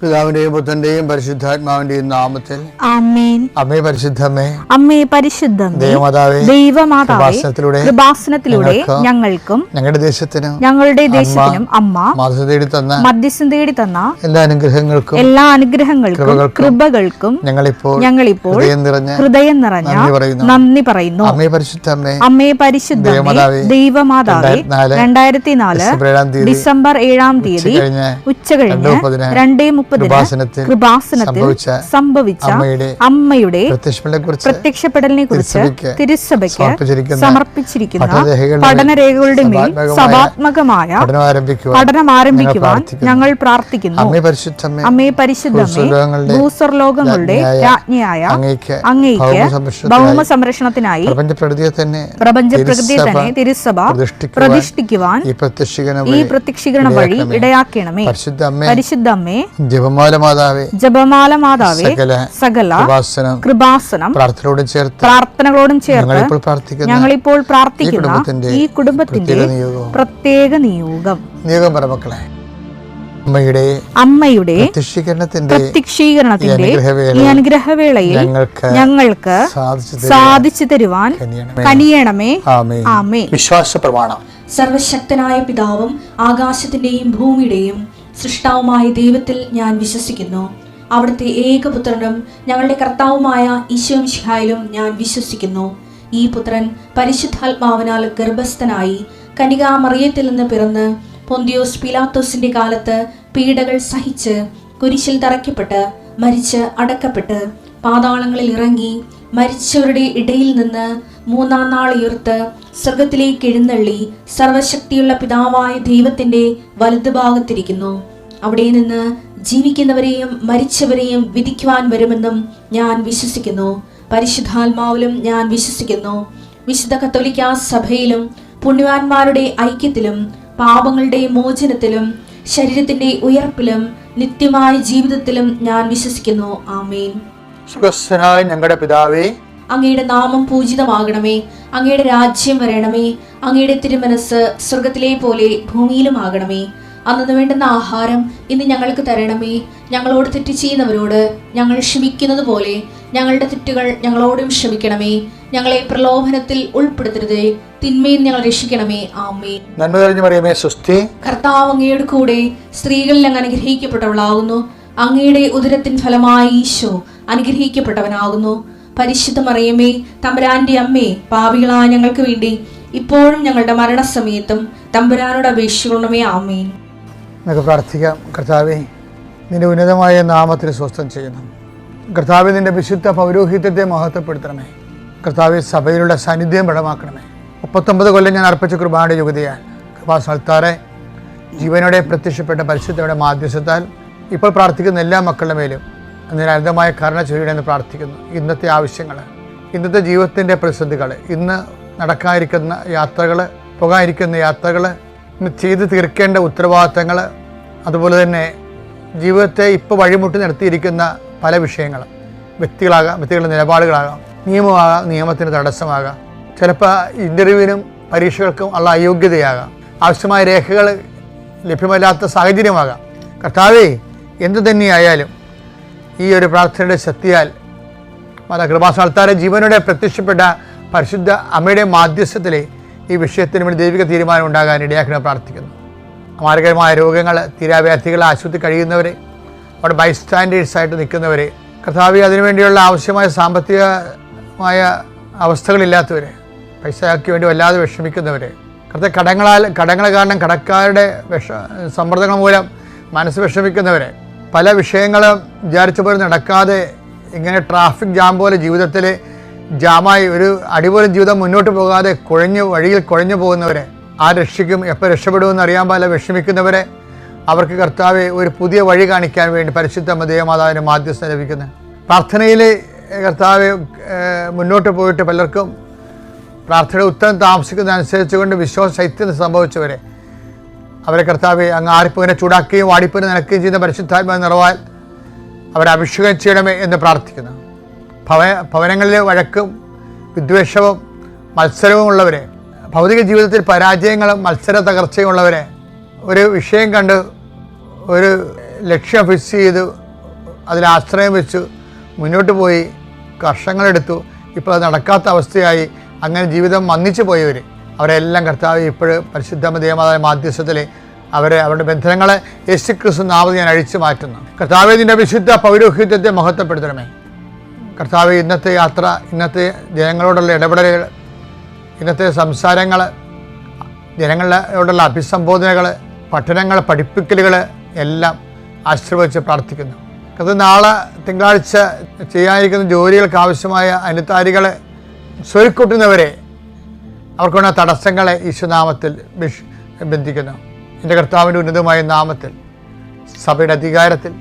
പിതാവിന്റെയും പുത്രന്റെയും പരിശുദ്ധാത്മാവിന്റെയും നാമത്തിൽ ആമേൻ. അമ്മേ പരിശുദ്ധമേ, അമ്മേ പരിശുദ്ധമേ, ദൈവമാതാവേ, കൃപാസനത്തിലൂടെ ഞങ്ങൾക്കും ഞങ്ങളുടെ ദേശത്തിനും അമ്മ മധ്യസ്ഥം തേടി തന്ന എല്ലാ അനുഗ്രഹങ്ങൾക്കും കൃപകൾക്കും ഞങ്ങളിപ്പോൾ ഹൃദയം നിറഞ്ഞ നന്ദി പറയുന്നു. അമ്മേ പരിശുദ്ധമേ, ദൈവമാതാവേ, 2004 ഡിസംബർ 7 തീയതി ഉച്ചകഴിഞ്ഞ് 2:30 കൃപാസനത്തിൽ സംഭവിച്ച അമ്മയുടെ പ്രത്യക്ഷപ്പെടലിനെ കുറിച്ച് തിരുസഭയ്ക്ക് സമർപ്പിച്ചിരിക്കുന്ന പഠനരേഖകളുടെ മേൽ സഭാത്മകമായ പഠനം ആരംഭിക്കുവാൻ ഞങ്ങൾ പ്രാർത്ഥിക്കുന്നു. അമ്മേ പരിശുദ്ധമേ, ഭൂസ്വർലോകങ്ങളുടെ രാജ്ഞിയായ അങ്ങയ്ക്ക് ഭൗമ സംരക്ഷണത്തിനായി പ്രപഞ്ചപ്രകൃതിയെ തന്നെ തിരുസഭ പ്രതിഷ്ഠിക്കുവാൻ ഈ പ്രത്യക്ഷീകരണം വഴി ഇടയാക്കണമേ. പരിശുദ്ധമ്മേ, ജപമാല മാതാവേ, സകല കൃപാസനം പ്രാർത്ഥനകളോടും ചേർത്ത് ഞങ്ങളിപ്പോൾ പ്രാർത്ഥിക്കുന്ന ഈ കുടുംബത്തിന്റെ പ്രത്യേക നിയോഗം അമ്മയുടെ പ്രത്യക്ഷീകരണത്തിന്റെ ഈ അനുഗ്രഹവേളയിൽ ഞങ്ങൾക്ക് സാധിച്ചു തരുവാൻ കനിയണമേ. ആമേൻ. വിശ്വാസ പ്രമാണം. സർവശക്തനായ പിതാവും ആകാശത്തിന്റെയും ഭൂമിയുടെയും സൃഷ്ടാവുമായ ദൈവത്തിൽ ഞാൻ വിശ്വസിക്കുന്നു. അവിടുത്തെ ഏകപുത്രനും ഞങ്ങളുടെ കർത്താവുമായ ഈശോമിശിഹായിലും ഞാൻ വിശ്വസിക്കുന്നു. ഈ പുത്രൻ പരിശുദ്ധാത്മാവിനാൽ ഗർഭസ്ഥനായി കന്യകാമറിയത്തിൽ നിന്ന് പിറന്ന് പൊന്തിയോസ് പീലാത്തോസിന്റെ കാലത്ത് പീഡകൾ സഹിച്ച് കുരിശിൽ തറയ്ക്കപ്പെട്ട് മരിച്ച് അടക്കപ്പെട്ട് പാതാളങ്ങളിൽ ഇറങ്ങി മരിച്ചവരുടെ ഇടയിൽ നിന്ന് 3-ാം നാൾ ഉയർത്ത് സ്വർഗത്തിലേക്ക് എഴുന്നള്ളി സർവശക്തിയുള്ള പിതാവായ ദൈവത്തിന്റെ വലതുഭാഗത്തിരിക്കുന്നു. അവിടെ നിന്ന് ജീവിക്കുന്നവരെയും മരിച്ചവരെയും വിധിക്കുവാൻ വരുമെന്നും ഞാൻ വിശ്വസിക്കുന്നു. പരിശുദ്ധാത്മാവിലും ഞാൻ വിശ്വസിക്കുന്നു. വിശുദ്ധ കത്തോലിക്കാ സഭയിലും പുണ്യവാന്മാരുടെ ഐക്യത്തിലും പാപങ്ങളുടെ മോചനത്തിലും ശരീരത്തിന്റെ ഉയർപ്പിലും നിത്യമായ ജീവിതത്തിലും ഞാൻ വിശ്വസിക്കുന്നു. ആമേൻ. സുഖസ്ഥനായ ഞങ്ങളുടെ പിതാവേ, അങ്ങയുടെ നാമം പൂജിതമാകണമേ. അങ്ങയുടെ രാജ്യം വരണമേ. അങ്ങയുടെ തിരുമനസ് സ്വർഗത്തിലെ പോലെ ഭൂമിയിലും ആകണമേ. അന്നു വേണ്ടുന്ന ആഹാരം ഇന്ന് ഞങ്ങൾക്ക് തരണമേ. ഞങ്ങളോട് തെറ്റ് ചെയ്യുന്നവരോട് ഞങ്ങൾ ക്ഷമിക്കുന്നത് പോലെ ഞങ്ങളുടെ തെറ്റുകൾ ഞങ്ങളോടും ക്ഷമിക്കണമേ. ഞങ്ങളെ പ്രലോഭനത്തിൽ ഉൾപ്പെടുത്തരുതേ, തിന്മയിൽ ഞങ്ങൾ രക്ഷിക്കണമേ. ആമേൻ. നന്മ നിറഞ്ഞ മറിയമേ, സ്വസ്തി. കർത്താവ് അങ്ങയുടെ കൂടെ സ്ത്രീകളിൽ അങ്ങ് അനുഗ്രഹിക്കപ്പെട്ടവളാകുന്നു. അങ്ങയുടെ ഉദരത്തിൻ ഫലമായി ഈശോ അനുഗ്രഹിക്കപ്പെട്ടവനാകുന്നു. പരിശുദ്ധ മറിയമേ, തമ്പുരാന്റെ അമ്മേ, പാപികളായ ഞങ്ങൾക്ക് വേണ്ടി ഇപ്പോഴും ഞങ്ങളുടെ മരണസമയത്തും തമ്പുരാനോട് അപേക്ഷിക്കണമേ. ആമേൻ. നമുക്ക് പ്രാർത്ഥിക്കാം. കർത്താവേ, നിന്റെ ഉന്നതമായ നാമത്തിൽ സ്വസ്ഥം ചെയ്യുന്നു. കർത്താവേ, നിന്റെ വിശുദ്ധ പൗരോഹിത്യത്തെ മഹത്വപ്പെടുത്തണമേ. കർത്താവേ, സഭയിലുള്ള സാന്നിധ്യം ബലമാക്കണമേ. 39 കൊല്ലം ഞാൻ അർപ്പിച്ച കൃപയുടെ യുഗതിയാൽ കൃപാസനത്താറെ ജീവനോടെ പ്രത്യക്ഷപ്പെട്ട പരിശുദ്ധയുടെ മാധ്യസ്ഥത്താൽ ഇപ്പോൾ പ്രാർത്ഥിക്കുന്ന എല്ലാ മക്കളുടെ മേലും അതിന് അനന്തമായ കരുണ ചൊരിയണമെന്ന് പ്രാർത്ഥിക്കുന്നു. ഇന്നത്തെ ആവശ്യങ്ങൾ, ഇന്നത്തെ ജീവിതത്തിൻ്റെ പ്രതിസന്ധികൾ, ഇന്ന് നടക്കാതിരിക്കുന്ന യാത്രകൾ, പോകാതിരിക്കുന്ന യാത്രകൾ, ഇന്ന് ചെയ്ത് തീർക്കേണ്ട ഉത്തരവാദിത്തങ്ങൾ, അതുപോലെ തന്നെ ജീവിതത്തെ ഇപ്പോൾ വഴിമുട്ടി നിർത്തിയിരിക്കുന്ന പല വിഷയങ്ങൾ, വ്യക്തികളുടെ നിലപാടുകളാകാം, നിയമമാകാം, നിയമത്തിന് തടസ്സമാകാം, ചിലപ്പോൾ ഇൻ്റർവ്യൂവിനും പരീക്ഷകൾക്കും ഉള്ള അയോഗ്യതയാകാം, ആവശ്യമായ രേഖകൾ ലഭ്യമല്ലാത്ത സാഹചര്യമാകാം. കർത്താവേ, എന്തു തന്നെയായാലും ഈ ഒരു പ്രാർത്ഥനയുടെ ശക്തിയാൽ കൃപാസനത്താരെ ജീവനോടെ പ്രത്യക്ഷപ്പെട്ട പരിശുദ്ധ അമ്മയുടെ മാധ്യസ്ഥത്തിലെ ഈ വിഷയത്തിന് വേണ്ടി ദൈവിക തീരുമാനം ഉണ്ടാകാൻ ഇടയാക്കണം പ്രാർത്ഥിക്കുന്നു. മാരകമായ രോഗങ്ങൾ, തീരാവ്യാധികൾ, ആശുപത്രി കഴിയുന്നവരെ, അവിടെ ബൈസ്റ്റാൻഡേഴ്സായിട്ട് നിൽക്കുന്നവരെ, കർത്താവെ, അതിനുവേണ്ടിയുള്ള ആവശ്യമായ സാമ്പത്തികമായ അവസ്ഥകളില്ലാത്തവരെ, പൈസയ്ക്ക് വേണ്ടി വല്ലാതെ വിഷമിക്കുന്നവരെ, കടങ്ങൾ കാരണം കടക്കാരുടെ സമ്മർദ്ദങ്ങൾ മൂലം മനസ്സ് വിഷമിക്കുന്നവരെ, പല വിഷയങ്ങളും വിചാരിച്ച പോലെ നടക്കാതെ ഇങ്ങനെ ട്രാഫിക് ജാം പോലെ ജീവിതത്തിൽ ജാമായി ഒരു അടിപോലും ജീവിതം മുന്നോട്ട് പോകാതെ വഴിയിൽ കുഴഞ്ഞു പോകുന്നവരെ, രക്ഷിക്കും, എപ്പോൾ രക്ഷപ്പെടുമെന്ന് അറിയാൻ പാടില്ല വിഷമിക്കുന്നവരെ, അവർക്ക് കർത്താവെ ഒരു പുതിയ വഴി കാണിക്കാൻ വേണ്ടി പരിശുദ്ധ ദേവമാതാവിൻ്റെ മാധ്യസ്ഥം ലഭിക്കുന്നത്. പ്രാർത്ഥനയിൽ കർത്താവെ മുന്നോട്ട് പോയിട്ട് പലർക്കും പ്രാർത്ഥനയുടെ ഉത്തരം താമസിക്കുന്നതനുസരിച്ച് കൊണ്ട് വിശ്വാസ ശൈത്യം സംഭവിച്ചവരെ, അവരെ കർത്താവെ അങ്ങ് ആരിപ്പുവിനെ ചൂടാക്കുകയും വാടിപ്പിനെ നനയ്ക്കുകയും ചെയ്യുന്ന പരിശുദ്ധാത്മാവ് നിറവാൽ അവരെ അഭിഷേകം ചെയ്യണമേ എന്ന് പ്രാർത്ഥിക്കുന്നു. ഭവനങ്ങളിൽ വഴക്കും വിദ്വേഷവും മത്സരവും ഉള്ളവരെ, ഭൗതിക ജീവിതത്തിൽ പരാജയങ്ങളും മത്സര തകർച്ചയും ഉള്ളവരെ, ഒരു വിഷയം കണ്ട് ഒരു ലക്ഷ്യം ഫിക്സ് ചെയ്തു, അതിലാശ്രയം വെച്ചു മുന്നോട്ട് പോയി, വർഷങ്ങളെടുത്തു, ഇപ്പോൾ അത് നടക്കാത്ത അവസ്ഥയായി, അങ്ങനെ ജീവിതം വന്നിച്ചു പോയവർ അവരെല്ലാം കർത്താവ് ഇപ്പോഴും പരിശുദ്ധ ദേവമാതാവിന്റെ മാധ്യസ്ഥത്തിൽ അവരുടെ ബന്ധനങ്ങളെ യേശുക്രിസ്തു നാമത്തിൽ ഞാൻ അഴിച്ചു മാറ്റുന്നു. കർത്താവേ, നിൻ്റെ വിശുദ്ധ പൗരോഹിത്യത്തെ മഹത്വപ്പെടുത്തണമേ. കർത്താവേ, ഇന്നത്തെ യാത്ര, ഇന്നത്തെ ജനങ്ങളോടുള്ള ഇടപെടലുകൾ, ഇന്നത്തെ സംസാരങ്ങൾ, ജനങ്ങളോടുള്ള അഭിസംബോധനകൾ, പഠനങ്ങൾ, പഠിപ്പിക്കലുകൾ എല്ലാം ആശീർവദിച്ച് പ്രാർത്ഥിക്കുന്നു. അത് നാളെ തിങ്കളാഴ്ച ചെയ്യാനിരിക്കുന്ന ജോലികൾക്ക് ആവശ്യമായ അനുതാരികൾ സ്വരുക്കൂട്ടുന്നവരെ അവർക്കുള്ള തടസ്സങ്ങളെ ഈശോനാമത്തിൽ ബന്ധിക്കുന്നു. എൻ്റെ കർത്താവിൻ്റെ ഉന്നതമായ നാമത്തിൽ, സഭയുടെ അധികാരത്തിൽ,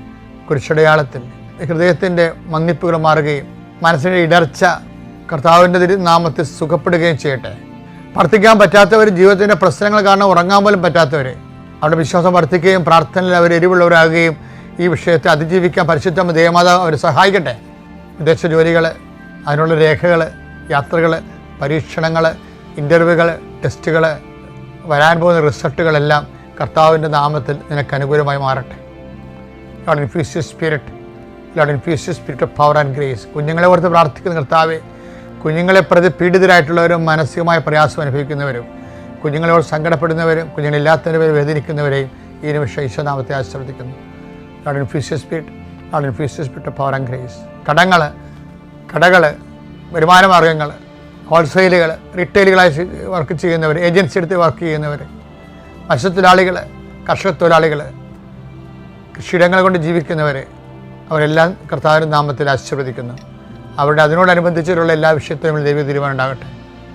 കുരിശടയാളത്തിൽ ഹൃദയത്തിൻ്റെ മന്ദിപ്പുകൾ മാറുകയും മനസ്സിൻ്റെ ഇടർച്ച കർത്താവിൻ്റെ നാമത്തിൽ സുഖപ്പെടുകയും ചെയ്യട്ടെ. പ്രാർത്ഥിക്കാൻ പറ്റാത്തവർ, ജീവിതത്തിൻ്റെ പ്രശ്നങ്ങൾ കാരണം ഉറങ്ങാൻ പോലും പറ്റാത്തവർ, അവരുടെ വിശ്വാസം വർദ്ധിക്കുകയും പ്രാർത്ഥനയിൽ അവർ എരിവുള്ളവരാകുകയും ഈ വിഷയത്തെ അതിജീവിക്കാൻ പരിശുദ്ധ ദേവമാതാവ് അവരെ സഹായിക്കട്ടെ. വിദേശ ജോലികൾ, അതിനുള്ള രേഖകൾ, യാത്രകൾ, പരീക്ഷണങ്ങൾ, ഇൻ്റർവ്യൂകൾ, ടെസ്റ്റുകൾ, വരാൻ പോകുന്ന റിസൾട്ടുകളെല്ലാം കർത്താവിൻ്റെ നാമത്തിൽ നിനക്ക് അനുകൂലമായി മാറട്ടെ. Lord infuse your spirit, lord infuse your spirit of power and grace. കുഞ്ഞുങ്ങളെ ഓർത്ത് പ്രാർത്ഥിക്കുന്ന കർത്താവെ, കുഞ്ഞുങ്ങളെ പ്രതി പീഡിതരായിട്ടുള്ളവരും മാനസികമായ പ്രയാസം അനുഭവിക്കുന്നവരും, കുഞ്ഞുങ്ങളോട് സങ്കടപ്പെടുന്നവരും, കുഞ്ഞുങ്ങളില്ലാത്തവരെ വേദനിക്കുന്നവരെയും ഈ നിമിഷം ഈശോനാമത്തെ ആശീർവദിക്കുന്നു. Lord infuse your spirit, lord infuse your spirit of power and grace. കടകൾ, വരുമാന മാർഗ്ഗങ്ങൾ, ഹോൾസെയിലുകൾ, റീറ്റെയിലുകളായി വർക്ക് ചെയ്യുന്നവർ, ഏജൻസി എടുത്ത് വർക്ക് ചെയ്യുന്നവർ, മത്സ്യത്തൊഴിലാളികൾ, കർഷക തൊഴിലാളികൾ, കൃഷിയിടങ്ങൾ കൊണ്ട് ജീവിക്കുന്നവർ, അവരെല്ലാം കർത്താവിൻ്റെ നാമത്തിൽ ആശീർവദിക്കുന്നു. അവരുടെ അതിനോടനുബന്ധിച്ചുള്ള എല്ലാ വിഷയത്തിലും ദൈവ തീരുമാനം ഉണ്ടാകട്ടെ.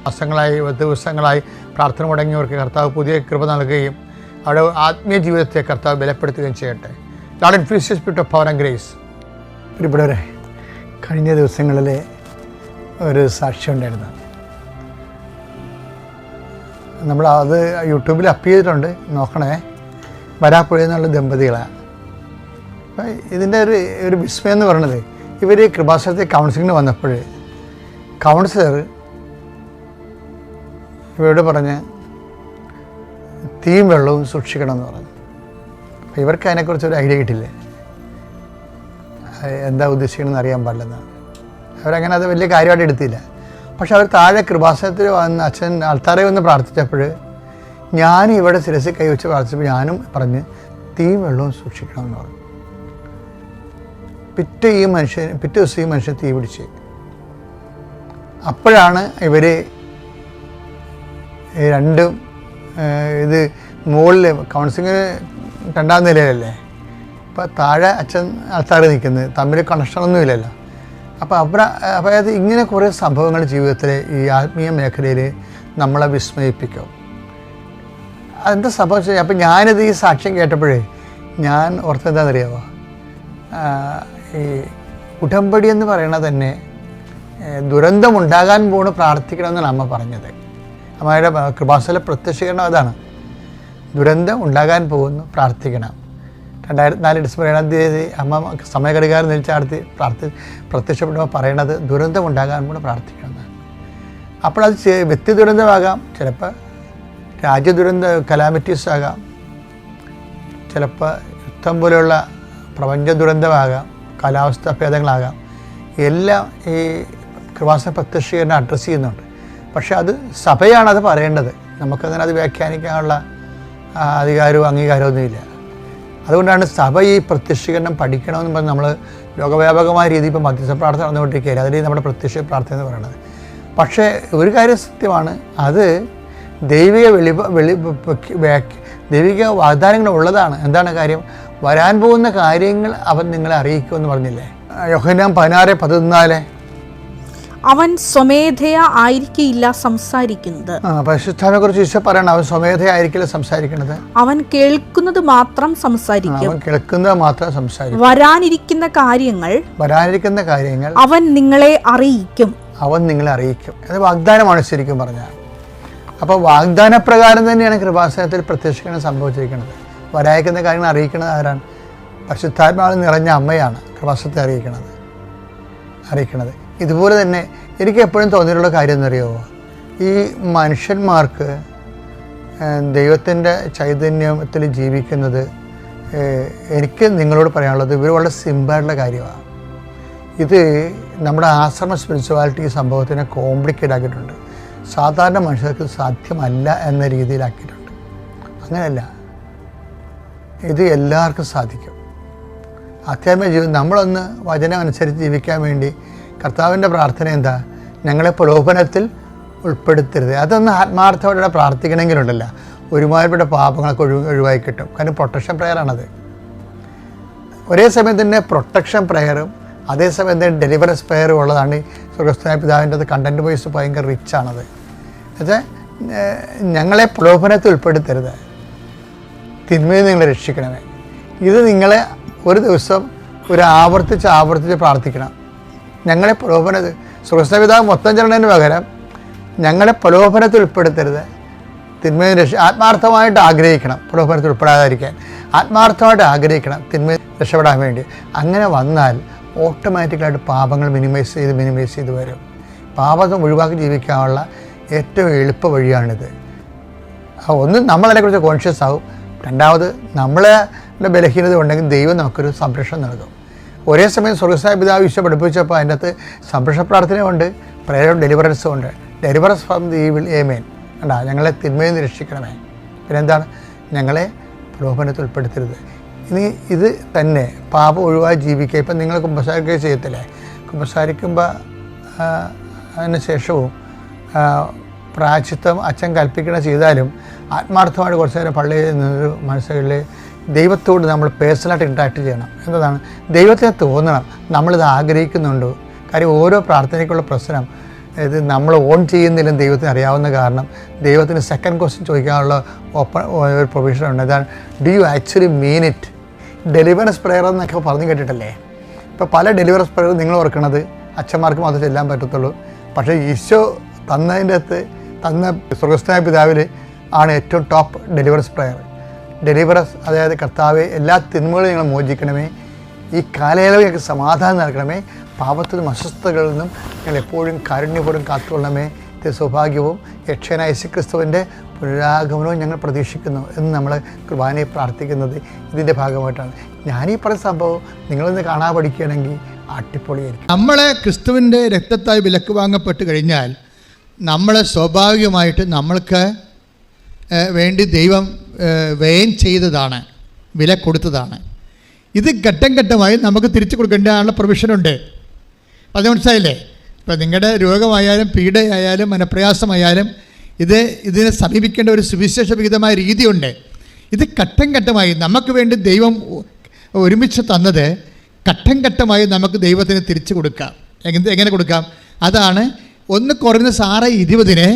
മാസങ്ങളായി, ദിവസങ്ങളായി പ്രാർത്ഥന മുടങ്ങിയവർക്ക് കർത്താവ് പുതിയ കൃപ നൽകുകയും അവരുടെ ആത്മീയ ജീവിതത്തെ കർത്താവ് ബലപ്പെടുത്തുകയും ചെയ്യട്ടെ. Lord infuse your spirit of power and grace. ഇവിടെ കഴിഞ്ഞ ദിവസങ്ങളിലെ ഒരു സാക്ഷ്യം ഉണ്ടായിരുന്നു. നമ്മൾ അത് യൂട്യൂബിൽ അപ്പ് ചെയ്തിട്ടുണ്ട്, നോക്കണേ. വരാപ്പുഴ എന്നുള്ള ദമ്പതികളാണ്. അപ്പം ഇതിൻ്റെ ഒരു വിസ്മയം എന്ന് പറയുന്നത്, ഇവർ കൃപാസനത്തിൽ കൗൺസിലിങ്ങിന് വന്നപ്പോൾ കൗൺസിലർ ഇവരോട് പറഞ്ഞ് തീയും വെള്ളവും സൂക്ഷിക്കണം എന്ന് പറഞ്ഞു. അപ്പോൾ ഇവർക്ക് അതിനെക്കുറിച്ച് ഒരു ഐഡിയ കിട്ടില്ല, എന്താ ഉദ്ദേശിക്കണമെന്ന് അറിയാൻ പാടില്ലെന്നാണ്. അവരങ്ങനെ അത് വലിയ കാര്യമായിട്ട് എടുത്തില്ല. പക്ഷെ അവർ താഴെ കൃപാസനത്തിൽ വന്ന് അച്ഛൻ ആൾത്താരെ വന്ന് പ്രാർത്ഥിച്ചപ്പോൾ ഞാനും ഇവിടെ ശിരസിൽ കൈവച്ച് പ്രാർത്ഥിച്ചപ്പോൾ ഞാനും പറഞ്ഞ് തീയും വെള്ളവും സൂക്ഷിക്കണമെന്ന് പറഞ്ഞു. പിറ്റേ ദിവസം ഈ മനുഷ്യൻ തീ പിടിച്ച്. അപ്പോഴാണ് ഇവർ രണ്ടും ഇത് മുകളിൽ കൗൺസിലിങ്ങിന് 2ാം നിലയിലല്ലേ, അപ്പോൾ താഴെ അച്ഛൻ ആൾത്താർ നിൽക്കുന്നത്, തമ്മിൽ കണക്ഷനൊന്നും ഇല്ലല്ലോ. അപ്പോൾ അതായത് ഇങ്ങനെ കുറേ സംഭവങ്ങൾ ജീവിതത്തിൽ ഈ ആത്മീയ മേഖലയിൽ നമ്മളെ വിസ്മയിപ്പിക്കും. അതെന്താ സംഭവിച്ചത്? അപ്പോൾ ഞാനിത് ഈ സാക്ഷ്യം കേട്ടപ്പോഴേ ഞാൻ ഓർത്തെന്താണെന്നറിയാമോ, ഈ ഉടമ്പടി എന്ന് പറയണത് തന്നെ ദുരന്തമുണ്ടാകാൻ പോണ് പ്രാർത്ഥിക്കണമെന്നാണ് അമ്മ പറഞ്ഞത്. അമ്മയുടെ കൃപാസന പ്രത്യക്ഷീകരണം അതാണ്, ദുരന്തം ഉണ്ടാകാൻ പോകുന്നു, പ്രാർത്ഥിക്കണം. 2004 ഡിസംബർ 7-ാം തീയതി അമ്മ സമയഘടികാരം നിൽച്ചാർത്തി പ്രത്യക്ഷപ്പെടുമ്പോൾ പറയണത് ദുരന്തം ഉണ്ടാകാൻ പോണ് പ്രാർത്ഥിക്കണമെന്നാണ്. അപ്പോൾ അത് വ്യക്തി ദുരന്തമാകാം, ചിലപ്പോൾ രാജ്യ ദുരന്ത കലാമിറ്റീസ് ആകാം, ചിലപ്പോൾ യുദ്ധം പോലെയുള്ള പ്രപഞ്ച ദുരന്തമാകാം, കാലാവസ്ഥ ഭേദങ്ങളാകാം. എല്ലാം ഈ കൃപാസന പ്രത്യക്ഷീകരണം അഡ്രസ്സ് ചെയ്യുന്നുണ്ട്. പക്ഷേ അത് സഭയാണത് പറയേണ്ടത്, നമുക്കതിനത് വ്യാഖ്യാനിക്കാനുള്ള അധികാരവും അംഗീകാരവും ഒന്നുമില്ല. അതുകൊണ്ടാണ് സഭ ഈ പ്രത്യക്ഷീകരണം പഠിക്കണമെന്ന് പറഞ്ഞ് നമ്മൾ ലോകവ്യാപകമായ രീതിയിൽ ഇപ്പോൾ മധ്യസ്ഥ പ്രാർത്ഥന നടന്നുകൊണ്ടിരിക്കുകയില്ല, അതിൽ നമ്മുടെ പ്രത്യക്ഷ പ്രാർത്ഥന എന്ന് പറയുന്നത്. പക്ഷേ ഒരു കാര്യം സത്യമാണ്, അത് ദൈവിക വാഗ്ദാനങ്ങൾ ഉള്ളതാണ്. എന്താണ് കാര്യം? വരാൻ പോകുന്ന കാര്യങ്ങൾ അവൻ നിങ്ങളെ അറിയിക്കുമെന്ന് പറഞ്ഞില്ലേ യോഹന്നാൻ 16:14. അവൻ സ്വമേധയാ ആയിരിക്കില്ല സംസാരിക്കുന്നത്. പരിശുദ്ധാത്മാവിനെ കുറിച്ച് ഈശോ പറയണം, അവൻ സ്വമേധയാ ആയിരിക്കില്ല സംസാരിക്കുന്നത്, അവൻ കേൾക്കുന്നത് മാത്രം സംസാരിക്കും. വരാനിരിക്കുന്ന കാര്യങ്ങൾ അവൻ നിങ്ങളെ അറിയിക്കും. അത് വാഗ്ദാനമാണ് ശരിക്കും പറഞ്ഞാൽ. അപ്പോൾ വാഗ്ദാനപ്രകാരം തന്നെയാണ് കൃപാസനത്തിൽ പ്രത്യക്ഷീകരണം സംഭവിച്ചിരിക്കുന്നത്. വരാനിരിക്കുന്ന കാര്യങ്ങൾ അറിയിക്കുന്നത് ആരാണ്? പരിശുദ്ധാത്മാവിൽ നിറഞ്ഞ അമ്മയാണ് കൃപാസനത്തെ അറിയിക്കുന്നത്. ഇതുപോലെ തന്നെ എനിക്ക് എപ്പോഴും തോന്നിയിട്ടുള്ള കാര്യം എന്നറിയാമോ, ഈ മനുഷ്യന്മാർക്ക് ദൈവത്തിൻ്റെ ചൈതന്യത്തിൽ ജീവിക്കുന്നത് എനിക്ക് നിങ്ങളോട് പറയാനുള്ളത് ഇവർ വളരെ സിമ്പിളായിട്ടുള്ള കാര്യമാണ്. ഇത് നമ്മുടെ ആശ്രമ സ്പിരിച്വാലിറ്റി സംഭവത്തിനെ കോംപ്ലിക്കേറ്റ് ആക്കിയിട്ടുണ്ട്. സാധാരണ മനുഷ്യർക്ക് സാധ്യമല്ല എന്ന രീതിയിലാക്കിയിട്ടുണ്ട്. അങ്ങനെയല്ല, ഇത് എല്ലാവർക്കും സാധിക്കും. ആധ്യാത്മിക ജീവിതം നമ്മളൊന്ന് വചനം അനുസരിച്ച് ജീവിക്കാൻ വേണ്ടി കർത്താവിൻ്റെ പ്രാർത്ഥന എന്താ? ഞങ്ങളെ പ്രലോഭനത്തിൽ ഉൾപ്പെടുത്തരുത്. അതൊന്ന് ആത്മാർത്ഥത്തോടെ പ്രാർത്ഥിക്കണമെങ്കിലുണ്ടല്ല, ഒരുമാതിരിപ്പെട്ട പാപങ്ങളൊക്കെ ഒഴിവായി കിട്ടും. കാരണം പ്രൊട്ടക്ഷൻ പ്രയറാണത്. ഒരേ സമയം തന്നെ പ്രൊട്ടക്ഷൻ പ്രയറും അതേസമയം തന്നെ ഡെലിവറൻസ് പ്രയറും ഉള്ളതാണ്. സ്വർഗ്ഗസ്ഥനായ പിതാവിൻ്റെ അത് കണ്ടൻറ്റ് വൈസ് ഭയങ്കര റിച്ചാണത്. എന്നുവെച്ചാൽ ഞങ്ങളെ പ്രലോഭനത്തിൽ ഉൾപ്പെടുത്തരുത്, തിന്മയിൽ നിങ്ങളെ രക്ഷിക്കണമേ. ഇത് നിങ്ങളെ ഒരു ദിവസം ആവർത്തിച്ച് പ്രാർത്ഥിക്കണം. ഞങ്ങളെ സ്വർഗ്ഗസ്ഥനായ പിതാവ് മൊത്തം ചെല്ലണതിന് പകരം ഞങ്ങളെ പ്രലോഭനത്തിൽ ഉൾപ്പെടുത്തരുത്, തിന്മയിൽ ആത്മാർത്ഥമായിട്ട് ആഗ്രഹിക്കണം. പ്രലോഭനത്തിൽ ഉൾപ്പെടാതിരിക്കാൻ ആത്മാർത്ഥമായിട്ട് ആഗ്രഹിക്കണം, തിന്മയിൽ രക്ഷപ്പെടാൻ വേണ്ടി. അങ്ങനെ വന്നാൽ ഓട്ടോമാറ്റിക്കലായിട്ട് പാപങ്ങൾ മിനിമൈസ് ചെയ്ത് വരും. പാപം ഒഴിവാക്കി ജീവിക്കാനുള്ള ഏറ്റവും എളുപ്പ വഴിയാണിത്. ഒന്ന് നമ്മളതിനെക്കുറിച്ച് കോൺഷ്യസ് ആവും, രണ്ടാമത് നമ്മളെ ബലഹീനത ഉണ്ടെങ്കിൽ ദൈവം നമുക്കൊരു സംരക്ഷണം നൽകും. ഒരേ സമയം സ്വർഗ്ഗസ്ഥനായ പിതാവ് ഈശോ പഠിപ്പിച്ചപ്പോൾ അതിൻ്റെ അകത്ത് സംരക്ഷണ പ്രാർത്ഥനയുണ്ട്, പ്രേയറും ഡെലിവറൻസും ഉണ്ട്. ഡെലിവറൻസ് ഫ്രം ദി ഈവിൾ, ആമേൻ. കണ്ടാ, ഞങ്ങളെ തിന്മയിൽ നിന്ന് രക്ഷിക്കണമേ. പിന്നെ എന്താണ്? ഞങ്ങളെ പ്രലോഭനത്തിൽ ഉൾപ്പെടുത്തരുത്. ഇനി ഇത് തന്നെ പാപം ഒഴിവായി ജീവിക്കുക. ഇപ്പം നിങ്ങൾ കുമ്പസാരിക്കുക ചെയ്യത്തില്ലേ? കുമ്പസാരിക്കുമ്പോൾ അതിന് ശേഷവും പ്രായശ്ചിത്തം അച്ഛൻ കൽപ്പിക്കണ ചെയ്താലും ആത്മാർത്ഥമായിട്ട് കുറച്ച് നേരം പള്ളിയിൽ നിന്നൊരു മനസ്സിൽ ദൈവത്തോട് നമ്മൾ പേഴ്സണലായിട്ട് ഇൻട്രാക്ട് ചെയ്യണം. എന്നതാണ്? ദൈവത്തെ തോന്നണം നമ്മളിത് ആഗ്രഹിക്കുന്നുണ്ടോ. കാര്യം ഓരോ പ്രാർത്ഥനയ്ക്കുള്ള പ്രശ്നം ഇത് നമ്മൾ ഓൺ ചെയ്യുന്നില്ലെന്ന് ദൈവത്തിന് അറിയാവുന്ന കാരണം ദൈവത്തിന് സെക്കൻഡ് ക്വസ്റ്റ്യൻ ചോദിക്കാനുള്ള ഒരു പ്രൊവിഷൻ ഉണ്ട്. അതാണ്, do you actually mean it? Deliverance prayer എന്നൊക്കെ പറഞ്ഞു കേട്ടിട്ടല്ലേ? ഇപ്പോൾ പല ഡെലിവറൻസ് പ്രയർ നിങ്ങൾ ഓർക്കണത് അച്ഛന്മാർക്ക് മാത്രമേ ചെല്ലാൻ പറ്റത്തുള്ളൂ. പക്ഷേ ഈശോ തന്നതിൻ്റെ അകത്ത് തന്ന സ്വർഗ്ഗസ്ഥനായ പിതാവിൽ ആണ് ഏറ്റവും ടോപ്പ് ഡെലിവറൻസ് പ്രയർ. ഡെലിവറൻസ്, അതായത് കർത്താവെ എല്ലാ തിന്മകളും ഞങ്ങൾ മോചിക്കണമേ, ഈ കാലയളവിൽ ഞങ്ങൾക്ക് സമാധാനം നൽകണമേ, പാപത്തിൽ നിന്നും അസ്വസ്ഥതകളിൽ നിന്നും ഞങ്ങൾ എപ്പോഴും കാരുണ്യപൂർവ്വം കാത്തുകൊള്ളണമേ. ഇത് സൗഭാഗ്യവും രക്ഷകനായ യേശുക്രിസ്തുവിൻ്റെ പുനരാഗമനവും ഞങ്ങൾ പ്രതീക്ഷിക്കുന്നു എന്ന് നമ്മൾ കുർബാനയെ പ്രാർത്ഥിക്കുന്നത് ഇതിൻ്റെ ഭാഗമായിട്ടാണ്. ഞാനീ പറഞ്ഞ സംഭവം നിങ്ങളൊന്ന് കാണാൻ പഠിക്കുകയാണെങ്കിൽ അടിപൊളിയായിരിക്കും. നമ്മളെ ക്രിസ്തുവിൻ്റെ രക്തത്താൽ വിലക്ക് വാങ്ങപ്പെട്ട് കഴിഞ്ഞാൽ നമ്മളെ സ്വാഭാവികമായിട്ട് നമ്മൾക്ക് വേണ്ടി ദൈവം വ്യയം ചെയ്തതാണ്, വില കൊടുത്തതാണ്. ഇത് ഘട്ടം ഘട്ടമായി നമുക്ക് തിരിച്ചു കൊടുക്കേണ്ടതാണുള്ള പ്രൊവിഷനുണ്ട്. അത് മനസ്സിലായില്ലേ? ഇപ്പം നിങ്ങളുടെ രോഗമായാലും പീഡയായാലും മനപ്രയാസമായാലും ഇതിനെ സമീപിക്കേണ്ട ഒരു സുവിശേഷവിഹിതമായ രീതിയുണ്ട്. ഇത് ഘട്ടം ഘട്ടമായി നമുക്ക് വേണ്ടി ദൈവം ഒരുമിച്ച് തന്നത് ഘട്ടം ഘട്ടമായി നമുക്ക് ദൈവത്തിന് തിരിച്ചു കൊടുക്കാം. എങ്ങനെ കൊടുക്കാം? അതാണ് 1 Corinthians 6:20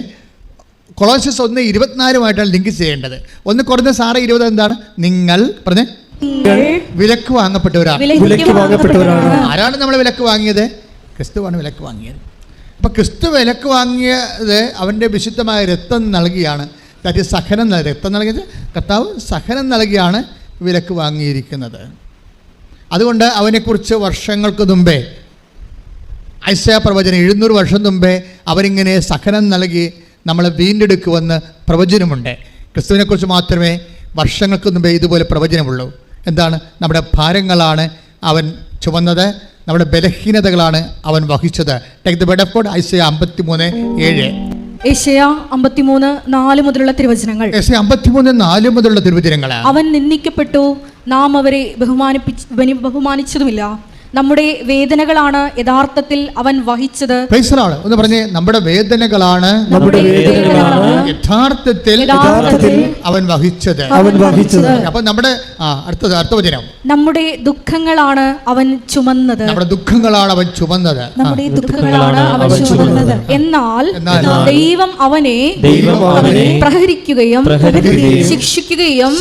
കൊളോസ്യസ് 1:24 ലിങ്ക് ചെയ്യേണ്ടത്. 1 Corinthians 6:20 എന്താണ്? നിങ്ങൾ പറഞ്ഞേ, വിലക്ക് വാങ്ങപ്പെട്ടവരാണ്. ആരാണ് നമ്മൾ വിലക്ക് വാങ്ങിയത്? ക്രിസ്തുവാണ് വിലക്ക് വാങ്ങിയത്. അപ്പോൾ ക്രിസ്തു വിലക്ക് വാങ്ങിയത് അവൻ്റെ വിശുദ്ധമായ രക്തം നൽകിയാണ്. ദാറ്റ് ഈസ് സഹനം. രക്തം നൽകിയത് കർത്താവ് സഹനം നൽകിയാണ് വിലക്ക് വാങ്ങിയിരിക്കുന്നത്. അതുകൊണ്ട് അവനെക്കുറിച്ച് വർഷങ്ങൾക്ക് മുമ്പേ ഐസയാ പ്രവചനം 700 വർഷം മുമ്പേ അവരിങ്ങനെ സഹനം നൽകി നമ്മളെ വീണ്ടെടുക്കുമെന്ന് പ്രവചനമുണ്ട്. ക്രിസ്തുവിനെക്കുറിച്ച് മാത്രമേ വർഷങ്ങൾക്ക് മുമ്പേ ഇതുപോലെ പ്രവചനമുള്ളൂ. എന്താണ്? നമ്മുടെ ഭാരങ്ങളാണ് അവൻ ചുമന്നത്, നമ്മുടെ ബലഹീനതകളാണ് അവൻ വഹിച്ചത്. Take the word of God, Isaiah 53:7. യേശയ്യാ 53:4 മുതലുള്ള തിരുവചനങ്ങൾ. യേശയ്യാ 53:4 മുതലുള്ള തിരുവചനങ്ങൾ. അവൻ നിന്ദിക്കപ്പെട്ടു, നാം അവരെ ബഹുമാനിച്ചതുമില്ല. നമ്മുടെ വേദനകളാണ് യഥാർത്ഥത്തിൽ അവൻ വഹിച്ചത്. ഒന്ന് പറഞ്ഞേ, നമ്മുടെ വേദനകളാണ് യഥാർത്ഥത്തിൽ അവൻ വഹിച്ചത്. അപ്പൊ നമ്മുടെ അടുത്ത വചനം, നമ്മുടെ ദുഃഖങ്ങളാണ് അവൻ ചുമന്നത്. നമ്മുടെ ദുഃഖങ്ങളാണ് അവൻ ചുമന്നത്. എന്നാൽ ദൈവം അവനെ പ്രഹരിക്കുകയും ശിക്ഷിക്കുകയും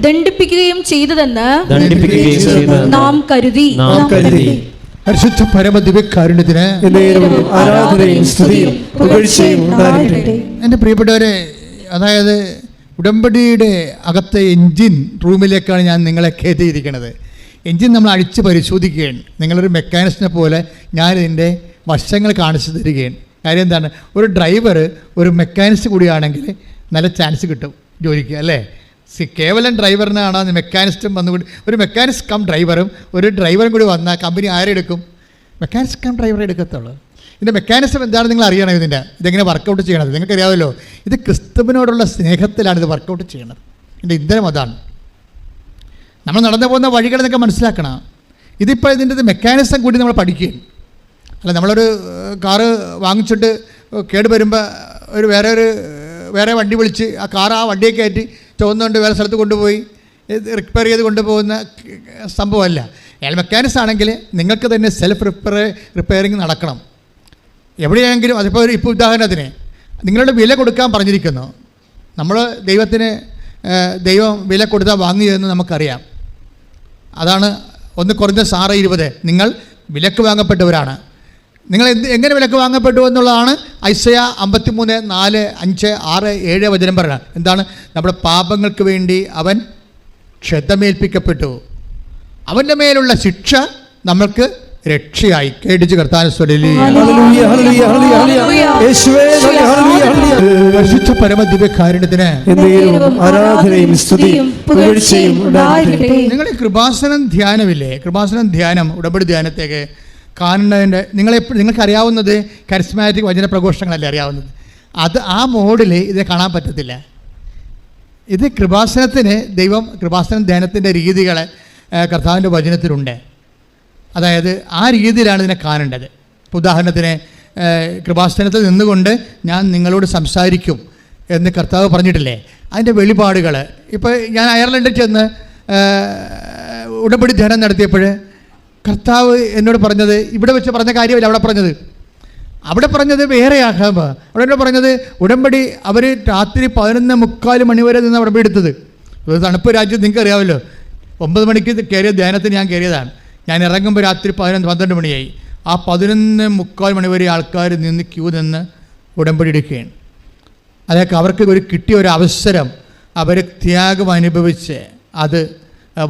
ദണ്ഡിപ്പിക്കുകയും ചെയ്തതെന്ന് നാം കരുതി. പരിശുദ്ധ പരമദിവ്യകാരുണ്യത്തിന് എൻ്റെ പ്രിയപ്പെട്ടവരെ, അതായത് ഉടമ്പടിയുടെ അകത്തെ എൻജിൻ റൂമിലേക്കാണ് ഞാൻ നിങ്ങളെ കയറ്റിയിരിക്കുന്നത്. എൻജിൻ നമ്മൾ അഴിച്ച് പരിശോധിക്കുകയാണ്. നിങ്ങളൊരു മെക്കാനിസ്റ്റിനെ പോലെ ഞാനിതിൻ്റെ വശങ്ങൾ കാണിച്ചു തരികയാണ്. കാര്യം എന്താണ്? ഒരു ഡ്രൈവർ ഒരു മെക്കാനിസ്റ്റ് കൂടിയാണെങ്കിൽ നല്ല ചാൻസ് കിട്ടും ജോലിക്ക്, അല്ലേ? കേവലം ഡ്രൈവറിനാണ് മെക്കാനിസ്റ്റും വന്നുകൂടി, ഒരു മെക്കാനിസ്റ്റ് കം ഡ്രൈവറും ഒരു ഡ്രൈവറും കൂടി വന്നാൽ കമ്പനി ആരെടുക്കും? മെക്കാനിസ്റ്റ് കം ഡ്രൈവറെ എടുക്കത്തുള്ളൂ. ഇതിൻ്റെ മെക്കാനിസം എന്താണെന്ന് നിങ്ങൾ അറിയണം. ഇതെങ്ങനെ വർക്കൗട്ട് ചെയ്യണത് നിങ്ങൾക്കറിയാമല്ലോ. ഇത് ക്രിസ്തുവിനോടുള്ള സ്നേഹത്തിലാണ് ഇത് വർക്കൗട്ട് ചെയ്യണത്. ഇതിൻ്റെ ഇന്ധനം അതാണ്. നമ്മൾ നടന്നു പോകുന്ന വഴികളെന്നൊക്കെ മനസ്സിലാക്കണം. ഇതിപ്പോൾ ഇതിൻ്റെ മെക്കാനിസം കൂടി നമ്മൾ പഠിക്കുകയും അല്ല. നമ്മളൊരു കാറ് വാങ്ങിച്ചിട്ട് കേട് വരുമ്പോൾ വേറെ വണ്ടി വിളിച്ച് ആ കാർ ആ വണ്ടിയെ കയറ്റി ചുവന്നുകൊണ്ട് വേറെ സ്ഥലത്ത് കൊണ്ടുപോയി റിപ്പയർ ചെയ്ത് കൊണ്ടുപോകുന്ന സംഭവമല്ല. അയാൾ മെക്കാനിക്സ് ആണെങ്കിൽ നിങ്ങൾക്ക് തന്നെ സെൽഫ് റിപ്പയറിങ് നടക്കണം എവിടെയാണെങ്കിലും. അതിപ്പോൾ ഇപ്പോൾ ഉദാഹരണത്തിന് നിങ്ങളുടെ വില കൊടുക്കാൻ പറഞ്ഞിരിക്കുന്നു. നമ്മൾ ദൈവം വില കൊടുത്താൽ വാങ്ങിയതെന്ന് നമുക്കറിയാം. അതാണ് 1 കൊരിന്ത്യർ 6:20. നിങ്ങൾ വിലക്ക് വാങ്ങപ്പെട്ടവരാണ്. നിങ്ങൾ എങ്ങനെ വിലക്ക് വാങ്ങപ്പെട്ടു എന്നുള്ളതാണ് ഐസയ 53:4, 5, 6, 7 വചനം പറയുന്നത്. എന്താണ്? നമ്മുടെ പാപങ്ങൾക്ക് വേണ്ടി അവൻ ക്ഷതമേൽപ്പിക്കപ്പെട്ടു, അവൻ്റെ മേലുള്ള ശിക്ഷ നമ്മൾക്ക് രക്ഷയായി. കേട്ടിച്ച് കർത്താവിനെ സ്തുതി. പരിശുദ്ധ പരമദിവ്യകാരുണ്യത്തിന് ആരാധനയും സ്തുതിയും പുകഴ്ചയും ഉണ്ടായിരിക്കട്ടെ. നിങ്ങൾ കൃപാസനം ധ്യാനമില്ലേ? കൃപാസനം ധ്യാനം, ഉടമ്പടി ധ്യാനത്തേക്ക് കാണുന്നതിൻ്റെ നിങ്ങൾക്കറിയാവുന്നത് കരിസ്മാറ്റിക് വചന പ്രഘോഷങ്ങളല്ലേ അറിയാവുന്നത്. ആ മോഡിൽ ഇത് കാണാൻ പറ്റത്തില്ല. ഇത് കൃപാസനത്തിന് കൃപാസനം ധ്യാനത്തിൻ്റെ രീതികൾ കർത്താവിൻ്റെ വചനത്തിലുണ്ട്. അതായത് ആ രീതിയിലാണ് ഇതിനെ കാണേണ്ടത്. ഇപ്പോൾ ഉദാഹരണത്തിന് കൃപാസനത്തിൽ നിന്നുകൊണ്ട് ഞാൻ നിങ്ങളോട് സംസാരിക്കും എന്ന് കർത്താവ് പറഞ്ഞിട്ടില്ലേ? അതിൻ്റെ വെളിപാടുകൾ. ഇപ്പോൾ ഞാൻ അയർലൻഡിൽ ചെന്ന് ഉടമ്പടി ധ്യാനം നടത്തിയപ്പോൾ കർത്താവ് എന്നോട് പറഞ്ഞത് ഇവിടെ വെച്ച് പറഞ്ഞ കാര്യമല്ല അവിടെ പറഞ്ഞത് വേറെയാകാം. അവിടെ പറഞ്ഞത് ഉടമ്പടി അവർ രാത്രി 11:45 മണി വരെ നിന്ന് ഉടമ്പടി എടുത്തത്. ഒരു തണുപ്പ് രാജ്യം നിങ്ങൾക്ക് അറിയാമല്ലോ. 9 മണിക്ക് കയറിയ ധ്യാനത്തിന് ഞാൻ കയറിയതാണ്. ഞാൻ ഇറങ്ങുമ്പോൾ രാത്രി 11-12 മണിയായി. ആ 11:45 മണി വരെ ആൾക്കാർ ക്യൂ നിന്ന് ഉടമ്പടി എടുക്കുകയാണ്. അതൊക്കെ അവർക്ക് കിട്ടിയ ഒരു അവസരം അവർ ത്യാഗം അനുഭവിച്ച് അത്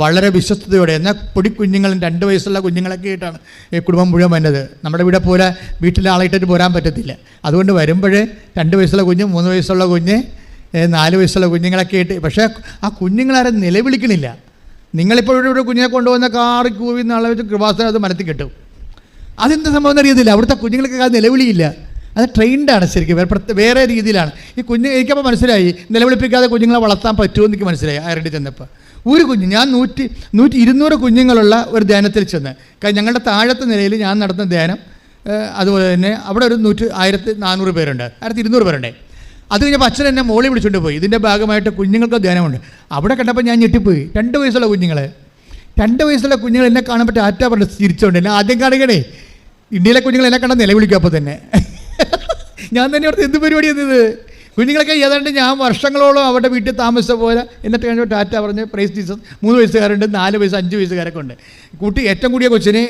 വളരെ വിശ്വസ്തയോടെ. എന്നാൽ പൊടിക്കുഞ്ഞുങ്ങളും 2 വയസ്സുള്ള കുഞ്ഞുങ്ങളൊക്കെ ആയിട്ടാണ് ഈ കുടുംബം മുഴുവൻ വന്നത്. നമ്മുടെ ഇവിടെ പോലെ വീട്ടിലെ ആളായിട്ടിട്ട് പോരാൻ പറ്റത്തില്ല. അതുകൊണ്ട് വരുമ്പോൾ 2 വയസ്സുള്ള കുഞ്ഞ്, 3 വയസ്സുള്ള കുഞ്ഞ്, 4 വയസ്സുള്ള കുഞ്ഞുങ്ങളൊക്കെ ആയിട്ട്. പക്ഷേ ആ കുഞ്ഞുങ്ങളാരും നിലവിളിക്കണില്ല. നിങ്ങളിപ്പോൾ ഇവിടെ കുഞ്ഞിനെ കൊണ്ടുവന്ന കാറി കൂവി നാളെ വെച്ച് കൃപാസനം അത് മനത്തിൽ കിട്ടും. അതെന്ത് സംഭവം എന്നറിയത്തില്ല. അവിടുത്തെ കുഞ്ഞുങ്ങൾക്ക് അത് നിലവിളിയില്ല. അത് ട്രെയിൻഡാണ് ശരിക്കും. വേറെ രീതിയിലാണ് ഈ എനിക്കപ്പോൾ മനസ്സിലായി നിലവിളിപ്പിക്കാതെ കുഞ്ഞുങ്ങളെ വളർത്താൻ പറ്റുമെന്ന് എനിക്ക് മനസ്സിലായി. അയർലൻഡിൽ ചെന്നപ്പോൾ ഒരു കുഞ്ഞ്, ഞാൻ 200 കുഞ്ഞുങ്ങളുള്ള ഒരു ധ്യാനത്തിൽ ചെന്ന്, ഞങ്ങളുടെ താഴത്തെ നിലയിൽ ഞാൻ നടത്തുന്ന ധ്യാനം. അതുപോലെ തന്നെ അവിടെ ഒരു 1400 പേരുണ്ട്, 1200 പേരുണ്ട്. അത് കഴിഞ്ഞപ്പോൾ അച്ഛൻ എന്നെ മോളിൽ വിളിച്ചുകൊണ്ട് പോയി. ഇതിൻ്റെ ഭാഗമായിട്ട് കുഞ്ഞുങ്ങൾക്ക് ധ്യാനമുണ്ട്. അവിടെ കണ്ടപ്പോൾ ഞാൻ ഞെട്ടിപ്പോയി. 2 വയസ്സുള്ള കുഞ്ഞുങ്ങൾ എന്നെ കാണുമ്പോൾ ടാറ്റ പറഞ്ഞ് ചിരിച്ചോണ്ട്. എന്നെ ആദ്യം കാണുകണേ ഇന്ത്യയിലെ കുഞ്ഞുങ്ങൾ എന്നെ കണ്ടാൽ നിലവിളിക്കും. അപ്പോൾ തന്നെ ഞാൻ തന്നെ ഓർത്ത് എന്ത് പരിപാടി എന്നത്. കുഞ്ഞുങ്ങളൊക്കെ ഏതാണ്ട് ഞാൻ വർഷങ്ങളോളം അവരുടെ വീട്ടിൽ താമസിച്ച പോലെ എന്നിട്ട് കഴിഞ്ഞ ടാറ്റ പറഞ്ഞ് പ്രൈസ് ജീസസ്. 3 വയസ്സുകാരുണ്ട്, 4 വയസ്സ്, 5 വയസ്സുകാരൊക്കെ ഉണ്ട്. ഏറ്റവും കൂടിയ കൊച്ചിന്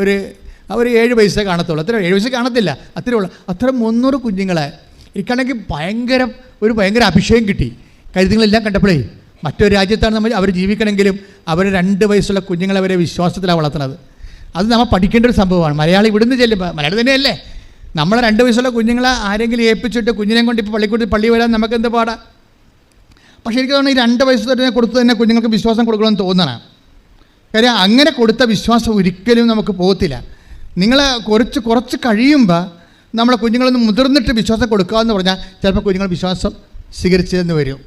ഒരു 7 വയസ്സേ കാണത്തുള്ളൂ. 7 വയസ്സ് കാണത്തില്ല, അത്രേ ഉള്ളൂ. അത്തരം 300 കുഞ്ഞുങ്ങളെ എനിക്കാണെങ്കിൽ ഭയങ്കര അഭിഷേകം കിട്ടി. കരുതുങ്ങളെല്ലാം കണ്ടപ്പോഴേ മറ്റൊരു രാജ്യത്താണ് അവർ ജീവിക്കണമെങ്കിലും അവർ 2 വയസ്സുള്ള കുഞ്ഞുങ്ങളെ അവരെ വിശ്വാസത്തിലാണ് വളർത്തുന്നത്. അത് നമ്മൾ പഠിക്കേണ്ട ഒരു സംഭവമാണ്. മലയാളി ഇവിടുന്ന് ചെല്ലുമ്പോൾ മലയാളി തന്നെയല്ലേ, നമ്മളെ 2 വയസ്സുള്ള കുഞ്ഞുങ്ങളെ ആരെങ്കിലും ഏൽപ്പിച്ചിട്ട് കുഞ്ഞിനെ കൊണ്ട് ഇപ്പോൾ പള്ളി വരാൻ നമുക്ക് എന്ത് പാടാ. പക്ഷേ എനിക്ക് തോന്നുന്നു ഈ 2 വയസ്സ് തന്നെ കൊടുത്ത് തന്നെ കുഞ്ഞുങ്ങൾക്ക് വിശ്വാസം കൊടുക്കണമെന്ന് തോന്നണം. കാര്യം അങ്ങനെ കൊടുത്ത വിശ്വാസം ഒരിക്കലും നമുക്ക് പോകത്തില്ല. നിങ്ങൾ കുറച്ച് കഴിയുമ്പോൾ നമ്മളെ കുഞ്ഞുങ്ങളൊന്ന് മുതിർന്നിട്ട് വിശ്വാസം കൊടുക്കാമെന്ന് പറഞ്ഞാൽ ചിലപ്പോൾ കുഞ്ഞുങ്ങൾ വിശ്വാസം സ്വീകരിച്ചതെന്ന് വരും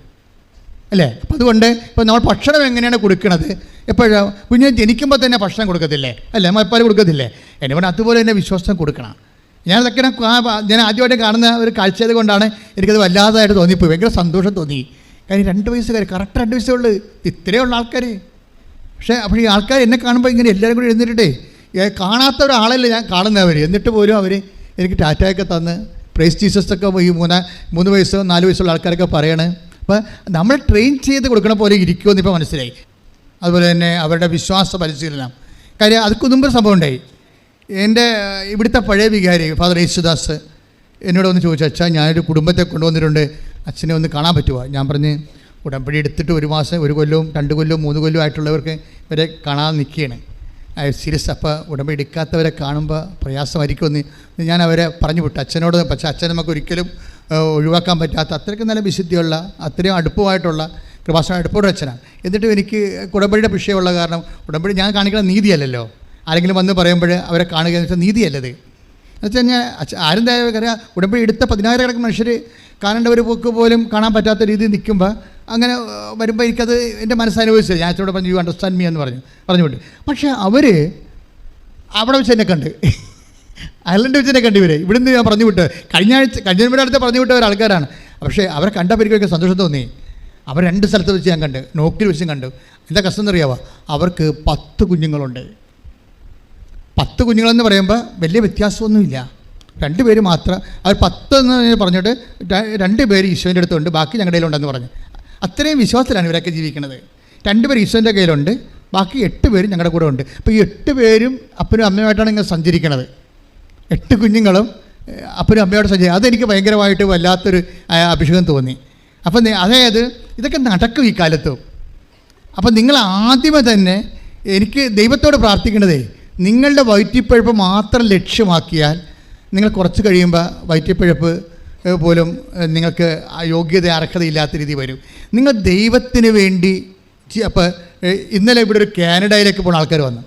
അല്ലേ. അപ്പം അതുകൊണ്ട് ഇപ്പോൾ നമ്മൾ ഭക്ഷണം എങ്ങനെയാണ് കൊടുക്കുന്നത്? എപ്പോഴും കുഞ്ഞിന് ജനിക്കുമ്പോൾ തന്നെ ഭക്ഷണം കൊടുക്കത്തില്ലേ അല്ലേ, മുലപ്പാൽ കൊടുക്കത്തില്ലേ? എന്നെ കൊണ്ട് അതുപോലെ തന്നെ വിശ്വാസം കൊടുക്കണം. ഞാനതൊക്കെ ഞാൻ ആദ്യമായിട്ട് കാണുന്ന ഒരു കാഴ്ചയത് കൊണ്ടാണ് എനിക്കത് വല്ലാതായിട്ട് തോന്നിപ്പോയി. ഭയങ്കര സന്തോഷം തോന്നി. കാര്യം 2 വയസ്സുകാർ, കറക്റ്റ് 2 വയസ്സേ ഉള്ളൂ, ഇത്രയുള്ള ആൾക്കാർ. പക്ഷേ അപ്പോൾ ഈ ആൾക്കാർ എന്നെ കാണുമ്പോൾ ഇങ്ങനെ എല്ലാവരും കൂടി എഴുന്നേറ്റിട്ടേ, കാണാത്ത ഒരാളല്ല ഞാൻ കാണുന്നവർ, എന്നിട്ട് പോലും അവർ എനിക്ക് ടാറ്റയൊക്കെ തന്ന് പ്രൈസ് ജീസസൊക്കെ ഈ 3 വയസ്സോ 4 വയസ്സുള്ള ആൾക്കാരൊക്കെ പറയണേ. അപ്പോൾ നമ്മൾ ട്രെയിൻ ചെയ്ത് കൊടുക്കണ പോലെ ഇരിക്കുമെന്ന് ഇപ്പോൾ മനസ്സിലായി. അതുപോലെ തന്നെ അവരുടെ വിശ്വാസ പരിശീലനം. കാര്യം അതൊക്കെ മുമ്പ് സംഭവം ഉണ്ടായി. എൻ്റെ ഇവിടുത്തെ പഴയ വികാരി ഫാദർ യേശുദാസ് എന്നോടൊന്ന് ചോദിച്ചു, അച്ഛാ ഞാനൊരു കുടുംബത്തെ കൊണ്ടുവന്നിട്ടുണ്ട്, അച്ഛനെ ഒന്ന് കാണാൻ പറ്റുമോ? ഞാൻ പറഞ്ഞ് ഉടമ്പടി എടുത്തിട്ട് 1 മാസം, 1 കൊല്ലവും 2 കൊല്ലവും 3 കൊല്ലവും ആയിട്ടുള്ളവർക്ക് ഇവരെ കാണാൻ നിൽക്കുകയാണ്. സീരിയസ്. അപ്പോൾ ഉടമ്പടി എടുക്കാത്തവരെ കാണുമ്പോൾ പ്രയാസമായിരിക്കുമെന്ന് ഞാൻ അവരെ പറഞ്ഞു വിട്ടു അച്ഛനോട്. പക്ഷേ അച്ഛൻ നമുക്ക് ഒരിക്കലും ഒഴിവാക്കാൻ പറ്റാത്ത അത്രയ്ക്ക് നല്ല വിശുദ്ധിയുള്ള, അത്രയും അടുപ്പമായിട്ടുള്ള കൃപാസന എടുപ്പോടെ അച്ഛനാണ്. എന്നിട്ടും എനിക്ക് ഉടമ്പടിയുടെ വിഷയമുള്ള കാരണം, ഉടമ്പടി ഞാൻ കാണിക്കുന്ന നീതിയല്ലല്ലോ. ആരെങ്കിലും വന്ന് പറയുമ്പോൾ അവരെ കാണുക എന്ന് വെച്ചാൽ നീതിയല്ലത്. എന്ന് വെച്ച് കഴിഞ്ഞാൽ ആരും അറിയാം, ഉടമ്പടി എടുത്ത 10,000 മനുഷ്യർ കാണേണ്ട ഒരു പോക്ക് പോലും കാണാൻ പറ്റാത്ത രീതിയിൽ നിൽക്കുമ്പോൾ അങ്ങനെ വരുമ്പോൾ എനിക്കത് എൻ്റെ മനസ്സനുഭവിച്ചത്. ഞാൻ അച്ഛനോട് പറഞ്ഞു യു അണ്ടർസ്റ്റാൻഡ് മീ എന്ന് പറഞ്ഞു വിട്ടു. പക്ഷേ അവർ അവിടെ വെച്ച് എന്നെ കണ്ട്, അയർലൻഡ് വെച്ച് എന്നെ കണ്ടു. ഇവിടുന്ന് ഞാൻ പറഞ്ഞു വിട്ട് കഴിഞ്ഞ അടുത്ത് പറഞ്ഞു വിട്ട ഒരാൾക്കാരാണ്. പക്ഷേ അവരെ കണ്ടപ്പോൾ എനിക്ക് സന്തോഷം തോന്നി. അവർ 2 സ്ഥലത്ത് വെച്ച് ഞാൻ കണ്ട്, നോക്കിൽ വെച്ചും കണ്ടു. എന്താ കഷ്ടം എന്നറിയാവോ? അവർക്ക് 10 കുഞ്ഞുങ്ങളുണ്ട്. 10 കുഞ്ഞുങ്ങളെന്ന് പറയുമ്പോൾ വലിയ വ്യത്യാസമൊന്നുമില്ല. 2 പേര് മാത്രം. അവർ 10 എന്ന് പറഞ്ഞിട്ട് 2 പേര് ഈശോൻ്റെ അടുത്തുണ്ട്, ബാക്കി ഞങ്ങളുടെ കയ്യിലുണ്ടെന്ന് പറഞ്ഞു. അത്രയും വിശ്വാസത്തിലാണ് ഇവരൊക്കെ ജീവിക്കുന്നത്. 2 പേര് ഈശോൻ്റെ കയ്യിലുണ്ട്, ബാക്കി 8 പേരും ഞങ്ങളുടെ കൂടെ ഉണ്ട്. അപ്പോൾ ഈ 8 പേരും അപ്പനും അമ്മയുമായിട്ടാണ് ഇങ്ങനെ സഞ്ചരിക്കുന്നത്. 8 കുഞ്ഞുങ്ങളും അപ്പനും അമ്മയോട് സഞ്ചരിക്കുക. അതെനിക്ക് ഭയങ്കരമായിട്ട് വല്ലാത്തൊരു അഭിഷേകം തോന്നി. അപ്പം അതായത് ഇതൊക്കെ നടക്കും ഈ കാലത്തും. അപ്പം നിങ്ങൾ ആദ്യമേ തന്നെ എനിക്ക് ദൈവത്തോട് പ്രാർത്ഥിക്കേണ്ടതേ, നിങ്ങളുടെ വയറ്റിപ്പഴപ്പ് മാത്രം ലക്ഷ്യമാക്കിയാൽ നിങ്ങൾ കുറച്ച് കഴിയുമ്പോൾ വയറ്റിപ്പഴപ്പ് പോലും നിങ്ങൾക്ക് യോഗ്യത അർഹതയില്ലാത്ത രീതി വരും. നിങ്ങൾ ദൈവത്തിന് വേണ്ടി അപ്പോൾ ഇന്നലെ ഇവിടെ ഒരു കാനഡയിലേക്ക് പോകുന്ന ആൾക്കാർ വന്നു.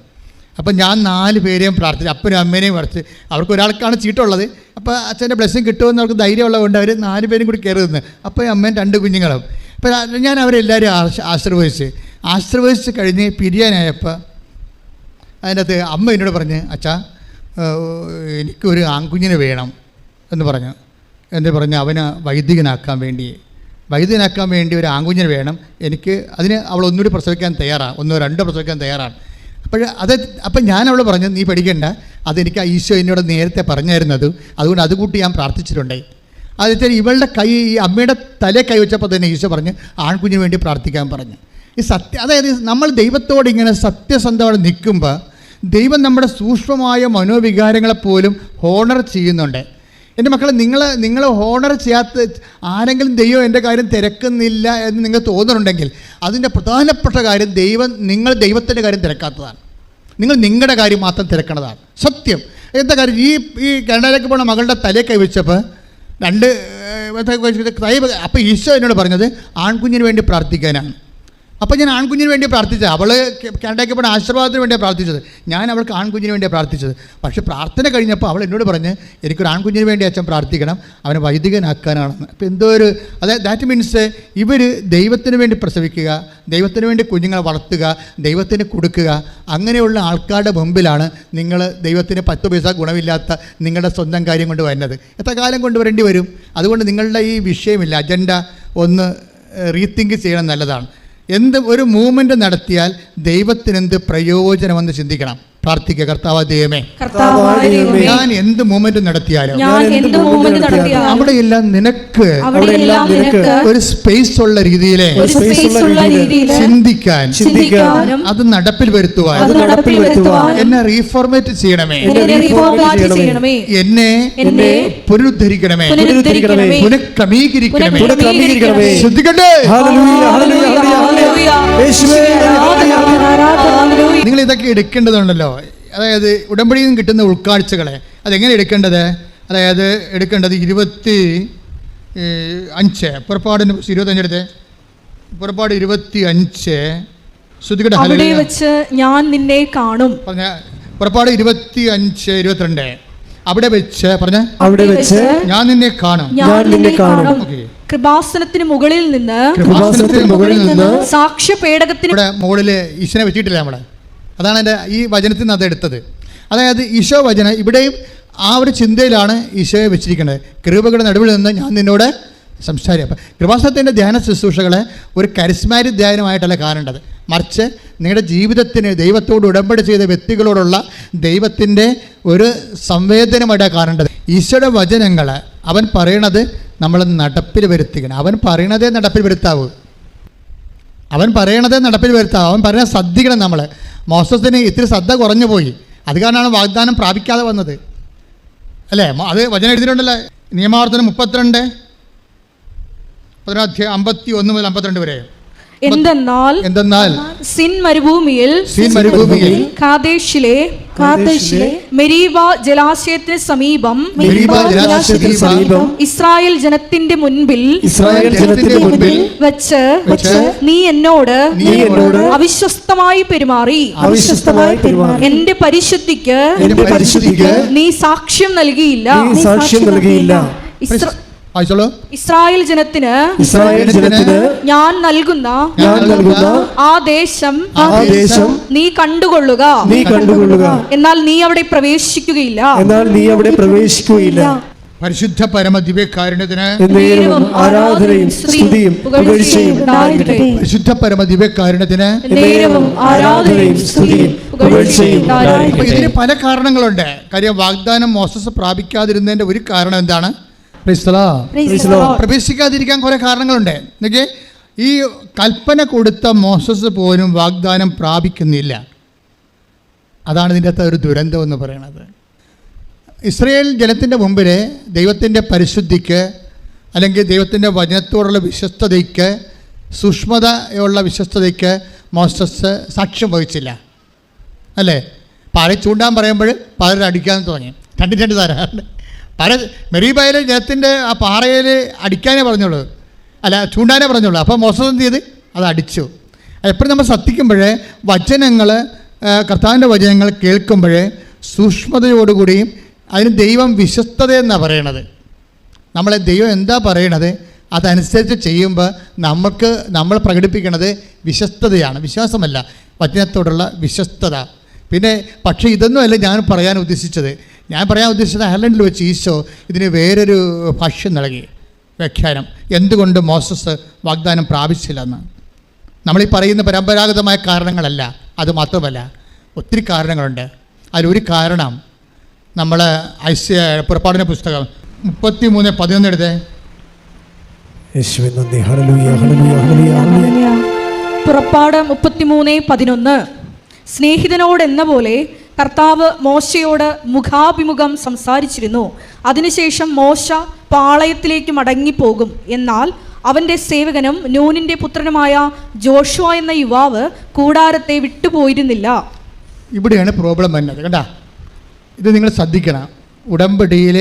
അപ്പം ഞാൻ 4 പേരെയും പ്രാർത്ഥിച്ചു, അപ്പനും അമ്മേനെയും കുറച്ച്. അവർക്ക് ഒരാൾക്കാണ് ചീട്ടുള്ളത്. അപ്പോൾ അച്ഛൻ്റെ ബ്ലെസ്സിങ് കിട്ടുമെന്ന് അവർക്ക് ധൈര്യമുള്ളതുകൊണ്ട് അവർ 4 പേരും കൂടി കയറി നിന്ന്. അപ്പോൾ അമ്മയും 2 കുഞ്ഞുങ്ങളും. അപ്പോൾ ഞാൻ അവരെല്ലാവരും ആശീർവദിച്ച് കഴിഞ്ഞ് പിരിയാനായപ്പോൾ അതിൻ്റെ അകത്ത് അമ്മ എന്നോട് പറഞ്ഞ്, അച്ഛാ എനിക്കൊരു ആൺകുഞ്ഞിനെ വേണം എന്ന് പറഞ്ഞു. അവന് വൈദികനാക്കാൻ വേണ്ടി ഒരു ആൺകുഞ്ഞിനെ വേണം എനിക്ക്. അതിന് അവൾ ഒന്നുകൂടി പ്രസവിക്കാൻ തയ്യാറാണ്, 1-2 പ്രസവിക്കാൻ തയ്യാറാണ്. അപ്പം ഞാൻ അവൾ പറഞ്ഞു, നീ പഠിക്കണ്ട, അതെനിക്ക് ആ ഈശോ എന്നോട് നേരത്തെ പറഞ്ഞായിരുന്നത്, അതുകൊണ്ട് അതുകൂട്ടി ഞാൻ പ്രാർത്ഥിച്ചിട്ടുണ്ട്. അതെച്ചാൽ ഇവളുടെ ഈ അമ്മയുടെ തലേ കൈവച്ചപ്പോൾ തന്നെ ഈശോ പറഞ്ഞ് ആൺകുഞ്ഞിന് വേണ്ടി പ്രാർത്ഥിക്കാൻ പറഞ്ഞു. ഈ അതായത് നമ്മൾ ദൈവത്തോട് ഇങ്ങനെ സത്യസന്ധമായി നിൽക്കുമ്പോൾ ദൈവം നമ്മുടെ സൂക്ഷ്മമായ മനോവികാരങ്ങളെപ്പോലും ഹോണർ ചെയ്യുന്നുണ്ട്. എൻ്റെ മക്കളെ, നിങ്ങൾ ഹോണർ ചെയ്യാത്ത ആരെങ്കിലും ദൈവം എൻ്റെ കാര്യം തിരക്കുന്നില്ല എന്ന് നിങ്ങൾ തോന്നുന്നുണ്ടെങ്കിൽ അതിൻ്റെ പ്രധാനപ്പെട്ട കാര്യം നിങ്ങൾ ദൈവത്തിൻ്റെ കാര്യം തിരക്കാത്തതാണ്. നിങ്ങൾ നിങ്ങളുടെ കാര്യം മാത്രം തിരക്കണതാണ് സത്യം. എന്താ കാര്യം? ഈ കാനഡയിലേക്ക് പോകുന്ന മകളുടെ തലേ കൈവച്ചപ്പോൾ 2 അപ്പോൾ ഈശോ എന്നോട് പറഞ്ഞത് ആൺകുഞ്ഞിന് വേണ്ടി പ്രാർത്ഥിക്കാനാണ്. അപ്പോൾ ഞാൻ ആൺകുഞ്ഞിന് വേണ്ടി പ്രാർത്ഥിച്ചത്. അവൾ കാനഡയ്ക്ക് പോണ ആശീർവാദത്തിന് വേണ്ടിയാണ് പ്രാർത്ഥിച്ചത്. ഞാൻ അവൾക്ക് ആൺകുഞ്ഞിന് വേണ്ടിയാണ് പ്രാർത്ഥിച്ചത്. പക്ഷേ പ്രാർത്ഥന കഴിഞ്ഞപ്പോൾ അവൾ എന്നോട് പറഞ്ഞ് എനിക്കൊരു ആൺകുഞ്ഞിന് വേണ്ടി അച്ഛൻ പ്രാർത്ഥിക്കണം, അവനെ വൈദികനാക്കാനാണെന്ന്. അപ്പോൾ എന്തോ ഒരു ദാറ്റ് മീൻസ് ഇവർ ദൈവത്തിന് വേണ്ടി പ്രസവിക്കുക, ദൈവത്തിന് വേണ്ടി കുഞ്ഞുങ്ങളെ വളർത്തുക, ദൈവത്തിന് കൊടുക്കുക. അങ്ങനെയുള്ള ആൾക്കാരുടെ മുമ്പിലാണ് നിങ്ങൾ ദൈവത്തിന് 10 പൈസ ഗുണമില്ലാത്ത നിങ്ങളുടെ സ്വന്തം കാര്യം കൊണ്ട് വരുന്നത്. എത്ര കാലം കൊണ്ട് വരേണ്ടി വരും? അതുകൊണ്ട് നിങ്ങളുടെ ഈ വിഷയമില്ല, അജണ്ട ഒന്ന് റീതിങ്ക് ചെയ്യണം, നല്ലതാണ്. ഒരു മൂവ്മെൻറ്റ് നടത്തിയാൽ ദൈവത്തിനെന്ത് പ്രയോജനമെന്ന് ചിന്തിക്കണം. പ്രാർത്ഥിക്കുക, കർത്താവായ ദൈവമേ, ഞാൻ എന്ത് മൂവ്മെന്റ് നടത്തിയാലും അവിടെയെല്ലാം നിനക്ക് ഒരു സ്പേസ് ഉള്ള രീതിയിൽ ചിന്തിക്കാൻ, അത് നടപ്പിൽ വരുത്തുവാൻ എന്നെ റീഫോർമേറ്റ് ചെയ്യണമേ, എന്നെ പുനരുദ്ധരിക്കണമേ, പുനഃക്രമീകരിക്കണമേ. ശ്രദ്ധിക്കട്ടെ, നിങ്ങൾ ഇതൊക്കെ എടുക്കേണ്ടതുണ്ടല്ലോ. അതായത് ഉടമ്പടിയിൽ നിന്ന് കിട്ടുന്ന ഉൾക്കാഴ്ചകളെ അതെങ്ങനെ എടുക്കേണ്ടത്? അതായത് എടുക്കേണ്ടത് 25 പുറപ്പാടിന് 25 എടുത്ത് പുറപ്പാട് 25 ശ്രുതികട ഞാൻ നിന്നെ കാണും. പറഞ്ഞ പുറപ്പാട് 25:22 അവിടെ വെച്ച് പറഞ്ഞ ഞാൻ നിന്നെ കാണും. കൃപാസനത്തിന് മുകളിൽ നിന്ന് സാക്ഷ്യപേടകത്തിന് മുകളിൽ ഈശോനെ വെച്ചിട്ടില്ല നമ്മളെ. അതാണ് എൻ്റെ ഈ വചനത്തിൽ നിന്ന് അത് എടുത്തത്. അതായത് ഈശോ വചനം ഇവിടെയും ആ ഒരു ചിന്തയിലാണ് ഈശോയെ വെച്ചിരിക്കുന്നത്. കൃപകളുടെ നടുവിൽ നിന്ന് ഞാൻ നിന്നോട് സംസാരിക്കും. അപ്പം കൃപാസനത്തിൻ്റെ ധ്യാന ശുശ്രൂഷകളെ ഒരു കരിസ്മാറ്റിക് ധ്യാനമായിട്ടല്ല കാണേണ്ടത്, മറിച്ച് നിങ്ങളുടെ ജീവിതത്തിന് ദൈവത്തോട് ഉടമ്പടി ചെയ്ത വ്യക്തികളോടുള്ള ദൈവത്തിൻ്റെ ഒരു സംവേദനമായിട്ടാണ് കാണേണ്ടത്. ഈശോയുടെ വചനങ്ങൾ അവൻ പറയണത് നമ്മൾ നടപ്പിൽ വരുത്തിക്കണം. അവൻ പറയണതേ നടപ്പിൽ വരുത്താവൂ. അവൻ പറയുന്നത് ശ്രദ്ധിക്കണം. നമ്മൾ മോസസിന് ഇത്തിരി ശ്രദ്ധ കുറഞ്ഞു പോയി, അത് കാരണമാണ് വാഗ്ദാനം പ്രാപിക്കാതെ വന്നത്, അല്ലേ? അത് വചനം എഴുതിയിട്ടുണ്ടല്ലേ, നിയമാവർത്തനം 32 51 മുതൽ 52 വരെ. എന്തെന്നാൽ സിൻ മരുഭൂമിയിൽ കാദേശിലെ മെരീബ ജലാശയത്തിന് സമീപം ഇസ്രായേൽ ജനത്തിന്റെ മുൻപിൽ വെച്ച് നീ എന്നോട് അവിശ്വസ്തമായി പെരുമാറി എന്റെ പരിശുദ്ധിക്ക് നീ സാക്ഷ്യം നൽകിയില്ല. ഇസ്രായേൽ ജനത്തിന് ഞാൻ നൽകുന്ന ആ ദേശം നീ കണ്ടുകൊള്ളുക, എന്നാൽ നീ അവിടെ പ്രവേശിക്കുകയില്ല. പരിശുദ്ധ പരമ ദിവ്യകാരുണ്യത്തിന് ആരാധനയും സ്തുതിയും പുകഴ്ചയും ഉണ്ടായിരിക്കട്ടെ. പരിശുദ്ധ പരമ ദിവ്യകാരുണ്യത്തിന് ആരാധനയും സ്തുതിയും പുകഴ്ചയും ഉണ്ടായിരിക്കട്ടെ. ഇതിന് പല കാരണങ്ങളുണ്ട്. കാര്യം വാഗ്ദാനം മോസസ് പ്രാപിക്കാതിരുന്നതിന്റെ ഒരു കാരണം എന്താണ്? പ്രവേശിക്കാതിരിക്കാൻ കുറെ കാരണങ്ങളുണ്ട്. എന്നൊക്കെ ഈ കൽപ്പന കൊടുത്ത മോസസ് പോലും വാഗ്ദാനം പ്രാപിക്കുന്നില്ല. അതാണ് ഇതിൻ്റെ അകത്ത് ഒരു ദുരന്തം എന്ന് പറയുന്നത്. ഇസ്രായേൽ ജനത്തിൻ്റെ മുമ്പിൽ ദൈവത്തിൻ്റെ പരിശുദ്ധിക്ക് അല്ലെങ്കിൽ ദൈവത്തിൻ്റെ വചനത്തോടുള്ള വിശ്വസ്തതയ്ക്ക്, സൂക്ഷ്മതയുള്ള വിശ്വസ്തതയ്ക്ക് മോസസ് സാക്ഷ്യം വഹിച്ചില്ല. അല്ലേ? പാറ ചൂണ്ടാൻ പറയുമ്പോൾ പലരും അടിക്കാൻ തോന്നി. രണ്ട് തരാറുണ്ട്. പല മെരീബയിലെ ജനത്തിൻ്റെ ആ പാറയിൽ അടിക്കാനേ പറഞ്ഞുള്ളൂ, അല്ല ചൂണ്ടാനേ പറഞ്ഞുള്ളൂ. അപ്പോൾ മോസസ് എന്ത് ചെയ്ത്? അത് അടിച്ചു. എപ്പോഴും നമ്മൾ ശ്രദ്ധിക്കുമ്പോൾ വചനങ്ങൾ, കർത്താവിൻ്റെ വചനങ്ങൾ കേൾക്കുമ്പോൾ സൂക്ഷ്മതയോടുകൂടിയും അതിന് ദൈവം വിശ്വസ്തതയെന്നാണ് പറയണത്. നമ്മളെ ദൈവം എന്താ പറയണത് അതനുസരിച്ച് ചെയ്യുമ്പോൾ നമ്മൾ പ്രകടിപ്പിക്കുന്നത് വിശ്വസ്തതയാണ്, വിശ്വാസമല്ല, വചനത്തോടുള്ള വിശ്വസ്തത. പിന്നെ പക്ഷേ ഇതൊന്നുമല്ല ഞാൻ പറയാൻ ഉദ്ദേശിച്ചത്. ഞാൻ പറയാൻ ഉദ്ദേശിച്ചത് അയർലൻഡിൽ വെച്ച് ഈശോ ഇതിന് വേറൊരു ഭാഷ്യം നൽകി, വ്യാഖ്യാനം. എന്തുകൊണ്ട് മോസസ് വാഗ്ദാനം പ്രാപിച്ചില്ലെന്ന്. നമ്മളീ പറയുന്ന പരമ്പരാഗതമായ കാരണങ്ങളല്ല, അത് മാത്രമല്ല ഒത്തിരി കാരണങ്ങളുണ്ട്. അതിലൊരു കാരണം നമ്മൾ പുറപ്പാടിൻ്റെ പുസ്തകം 33:11 എടുത്തേ. പുറപ്പാട് 33:11. സ്നേഹിതനോടെന്ന പോലെ കർത്താവ് മോശയോട് മുഖാഭിമുഖം സംസാരിച്ചിരുന്നു. അതിനുശേഷം മോശ പാളയത്തിലേക്ക് മടങ്ങിപ്പോകും. എന്നാൽ അവൻ്റെ സേവകനും നൂനിൻ്റെ പുത്രനുമായ ജോഷുവ എന്ന യുവാവ് കൂടാരത്തെ വിട്ടുപോയിരുന്നില്ല. ഇവിടെയാണ് പ്രോബ്ലം വരുന്നത്. കണ്ടാ, ഇത് നിങ്ങൾ ശ്രദ്ധിക്കണം. ഉടമ്പടിയിൽ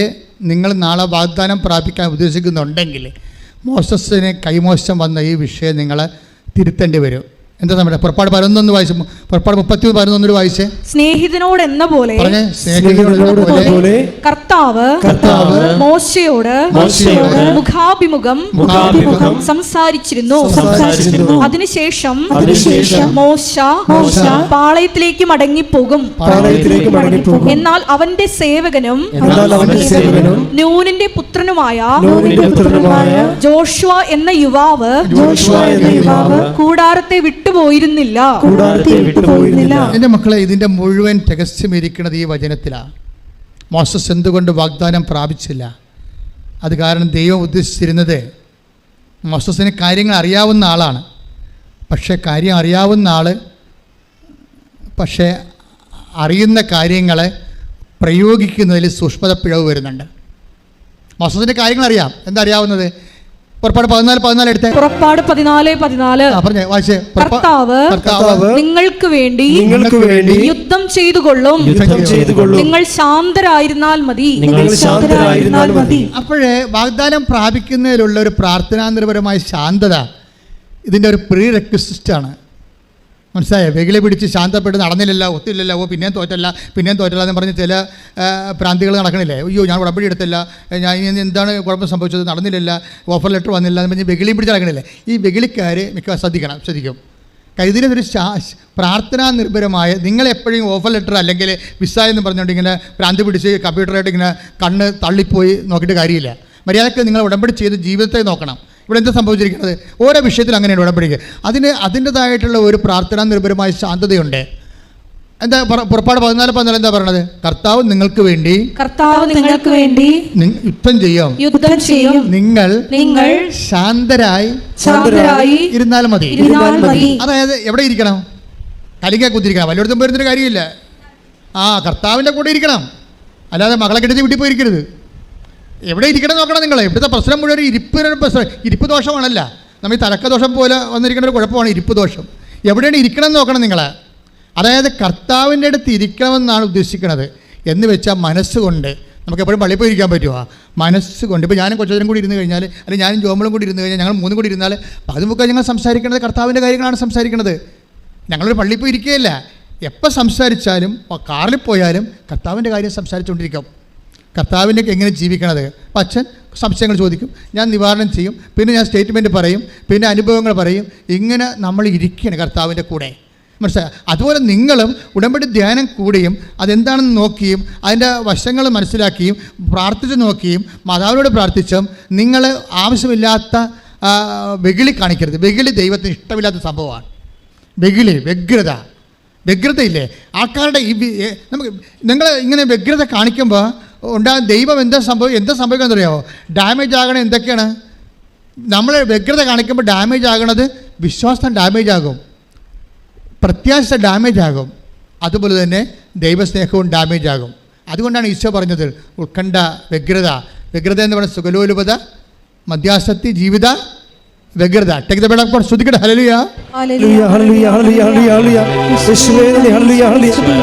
നിങ്ങൾ നാളെ വാഗ്ദാനം പ്രാപിക്കാൻ ഉദ്ദേശിക്കുന്നുണ്ടെങ്കിൽ മോസസിന് കൈമോശം വന്ന ഈ വിഷയം നിങ്ങൾ തിരുത്തേണ്ടി വരും. എന്താ നമ്മുടെ പുറപ്പാട് 11 വായിച്ചു, പുറപ്പാട് 33:11 വായിച്ചേ. സ്നേഹിതനോടെന്ന പോലെ കർത്താവ് മോശയോട് മുഖാഭിമുഖം സംസാരിച്ചിരുന്നു. അതിനുശേഷം മോശ പാളയത്തിലേക്ക് മടങ്ങിപ്പോകും. എന്നാൽ അവന്റെ സേവകനും നൂനിന്റെ പുത്രനുമായ ജോഷുവ എന്ന യുവാവ് കൂടാരത്തെ വിട്ടുപോയിരുന്നില്ല. എൻ്റെ മക്കളെ, ഇതിൻ്റെ മുഴുവൻ രഹസ്യം ഇരിക്കുന്നത് ഈ വചനത്തിലാണ്. മോസസ് എന്തുകൊണ്ട് വാഗ്ദാനം പ്രാപിച്ചില്ല? അത് കാരണം ദൈവം ഉദ്ദേശിച്ചിരുന്നത് മോസസിന് കാര്യങ്ങൾ അറിയാവുന്ന ആളാണ്. പക്ഷേ കാര്യം അറിയാവുന്ന ആൾ പക്ഷേ അറിയുന്ന കാര്യങ്ങളെ പ്രയോഗിക്കുന്നതിൽ സൂക്ഷ്മത പിഴവ് വരുന്നുണ്ട്. മോസസിൻ്റെ കാര്യങ്ങൾ അറിയാം. എന്താ അറിയാവുന്നത്? പുറപ്പാട് 14:14 എടുത്തേ. പുറപ്പാട് 14:14. കർത്താവ് നിങ്ങൾക്ക് വേണ്ടി യുദ്ധം ചെയ്തുകൊള്ളും, നിങ്ങൾ ശാന്തരായിരുന്നാൽ മതി. അപ്പോഴേ വാഗ്ദാനം പ്രാപിക്കുന്നതിലുള്ള ഒരു പ്രാർത്ഥനാനിർഭരമായ ശാന്തത ഇതിൻ്റെ ഒരു പ്രീ റെക്വിസിറ്റാണ്. മനസ്സിലായോ? വെകിലെ പിടിച്ച് ശാന്തപ്പെട്ട് നടന്നില്ലല്ലോ, ഒത്തില്ലല്ലോ, പിന്നെയും തോറ്റല്ല എന്ന് പറഞ്ഞ് ചില പ്രാന്തികൾ നടക്കണില്ലേ. അയ്യോ ഞാൻ ഉടമ്പടി എടുത്തില്ല, ഞാൻ ഇനി എന്താണ് കുഴപ്പം സംഭവിച്ചത്, നടന്നില്ല, ഓഫർ ലെറ്റർ വന്നില്ല എന്ന് പറഞ്ഞ് വെകിളിയും പിടിച്ച് നടക്കണില്ലേ. ഈ വെകിളിക്കാർ ശ്രദ്ധിക്കും. ഇതിനൊരു പ്രാർത്ഥനാ നിർഭരമായ, നിങ്ങളെപ്പോഴും ഓഫർ ലെറ്റർ അല്ലെങ്കിൽ വിസ എന്ന് പറഞ്ഞുകൊണ്ട് ഇങ്ങനെ പ്രാന്തി പിടിച്ച് കമ്പ്യൂട്ടറായിട്ട് ഇങ്ങനെ കണ്ണ് തള്ളിപ്പോയി നോക്കിയിട്ട് കാര്യമില്ല. മര്യാദയ്ക്ക് നിങ്ങൾ ഉടമ്പടി ചെയ്ത് ജീവിതത്തെ നോക്കണം. ഇവിടെ എന്താ സംഭവിച്ചിരിക്കുന്നത്? ഓരോ വിഷയത്തിൽ അങ്ങനെയാണ് ഉടമ്പടിക്ക്. അതിൻ്റെതായിട്ടുള്ള ഒരു പ്രാർത്ഥനാ നിർഭരമായ ശാന്തതയുണ്ട്. എന്താ പുറപ്പാട് 14:14 എന്താ പറയണത്? കർത്താവ് നിങ്ങൾക്ക് വേണ്ടി യുദ്ധം ചെയ്യും, നിങ്ങൾ ശാന്തരായി ഇരുന്നാൽ മതി. അതായത് എവിടെ ഇരിക്കണം? കലിങ്ക കുത്തിരിക്കണം. വല്ലയിടത്തും പോയിരുന്നൊരു കാര്യമില്ല. കർത്താവിൻ്റെ കൂടെ ഇരിക്കണം. അല്ലാതെ മകളെ കെട്ടിച്ച് വീട്ടിൽ പോയിരിക്കരുത്. എവിടെ ഇരിക്കണം നോക്കണം നിങ്ങൾ. ഇവിടുത്തെ പ്രശ്നം മുഴുവൻ ഇരിപ്പ് ദോഷമാണല്ല. നമ്മൾ ഈ തലക്കദോഷം പോലെ വന്നിരിക്കുന്ന ഒരു കുഴപ്പമാണ് ഇരിപ്പ് ദോഷം. എവിടെയാണ് ഇരിക്കണം എന്ന് നോക്കണം നിങ്ങൾ. അതായത് കർത്താവിൻ്റെ അടുത്ത് ഇരിക്കണമെന്നാണ് ഉദ്ദേശിക്കുന്നത്. എന്ന് വെച്ചാൽ മനസ്സുകൊണ്ട്. നമുക്ക് എപ്പോഴും പള്ളിയിൽ പോയി ഇരിക്കാൻ പറ്റുമോ? മനസ്സുകൊണ്ട്. ഇപ്പോൾ ഞാനും കൊച്ചനും കൂടി ഇരുന്ന് കഴിഞ്ഞാൽ, അല്ലെങ്കിൽ ഞാനും ജോമളും കൂടി ഇരുന്ന് കഴിഞ്ഞാൽ, ഞങ്ങൾ മൂന്നും കൂടി ഇരുന്നാൽ അത് മുഖം ഞങ്ങൾ സംസാരിക്കുന്നത് കർത്താവിൻ്റെ കാര്യങ്ങളാണ് സംസാരിക്കുന്നത്. ഞങ്ങളൊരു പള്ളിയിൽ പോയി ഇരിക്കുകയല്ല. എപ്പോൾ സംസാരിച്ചാലും കാറിൽ പോയാലും കർത്താവിൻ്റെ കാര്യം സംസാരിച്ചുകൊണ്ടിരിക്കും. കർത്താവിൻ്റെ എങ്ങനെ ജീവിക്കണത്. അപ്പം അച്ഛൻ സംശയങ്ങൾ ചോദിക്കും, ഞാൻ നിവാരണം ചെയ്യും, പിന്നെ ഞാൻ സ്റ്റേറ്റ്മെൻറ്റ് പറയും, പിന്നെ അനുഭവങ്ങൾ പറയും. ഇങ്ങനെ നമ്മൾ ഇരിക്കുകയാണ് കർത്താവിൻ്റെ കൂടെ. മനസ്സിലായി? അതുപോലെ നിങ്ങളും ഉടമ്പടി ധ്യാനം കൂടിയും അതെന്താണെന്ന് നോക്കിയും അതിൻ്റെ വശങ്ങൾ മനസ്സിലാക്കിയും പ്രാർത്ഥിച്ച് നോക്കിയും മാതാവിനോട് പ്രാർത്ഥിച്ചും നിങ്ങൾ ആവശ്യമില്ലാത്ത വെകിളി കാണിക്കരുത്. വെകിളി ദൈവത്തിന് ഇഷ്ടമില്ലാത്ത സംഭവമാണ്. വെകിളി, വ്യഗ്രതയില്ലേ ആൾക്കാരുടെ. നമുക്ക് നിങ്ങൾ ഇങ്ങനെ വ്യഗ്രത കാണിക്കുമ്പോൾ ദൈവം എന്താ സംഭവിക്കാന്ന് അറിയാമോ? ഡാമേജ് ആകണത് എന്തൊക്കെയാണ്? നമ്മൾ വ്യഗ്രത കാണിക്കുമ്പോൾ ഡാമേജ് ആകണത് വിശ്വാസം ഡാമേജ് ആകും, പ്രത്യാശ ഡാമേജ് ആകും, അതുപോലെ തന്നെ ദൈവസ്നേഹവും ഡാമേജ് ആകും. അതുകൊണ്ടാണ് ഈശോ പറഞ്ഞത് ഉത്കണ്ഠ, വ്യഗ്രത എന്ന് പറയുന്നത് സുഖലോലുപത, മധ്യാസക്തി, ജീവിത വ്യഗ്രത. Take the word of God. ശ്രുതിക്കട്ടെ. ഹല്ലേലൂയ, ഹല്ലേലൂയ, ഹല്ലേലൂയ, ഹല്ലേലൂയ, ഹല്ലേലൂയ. യേശുവേ നന്ദി. ഹല്ലേലൂയ, ഹല്ലേലൂയ.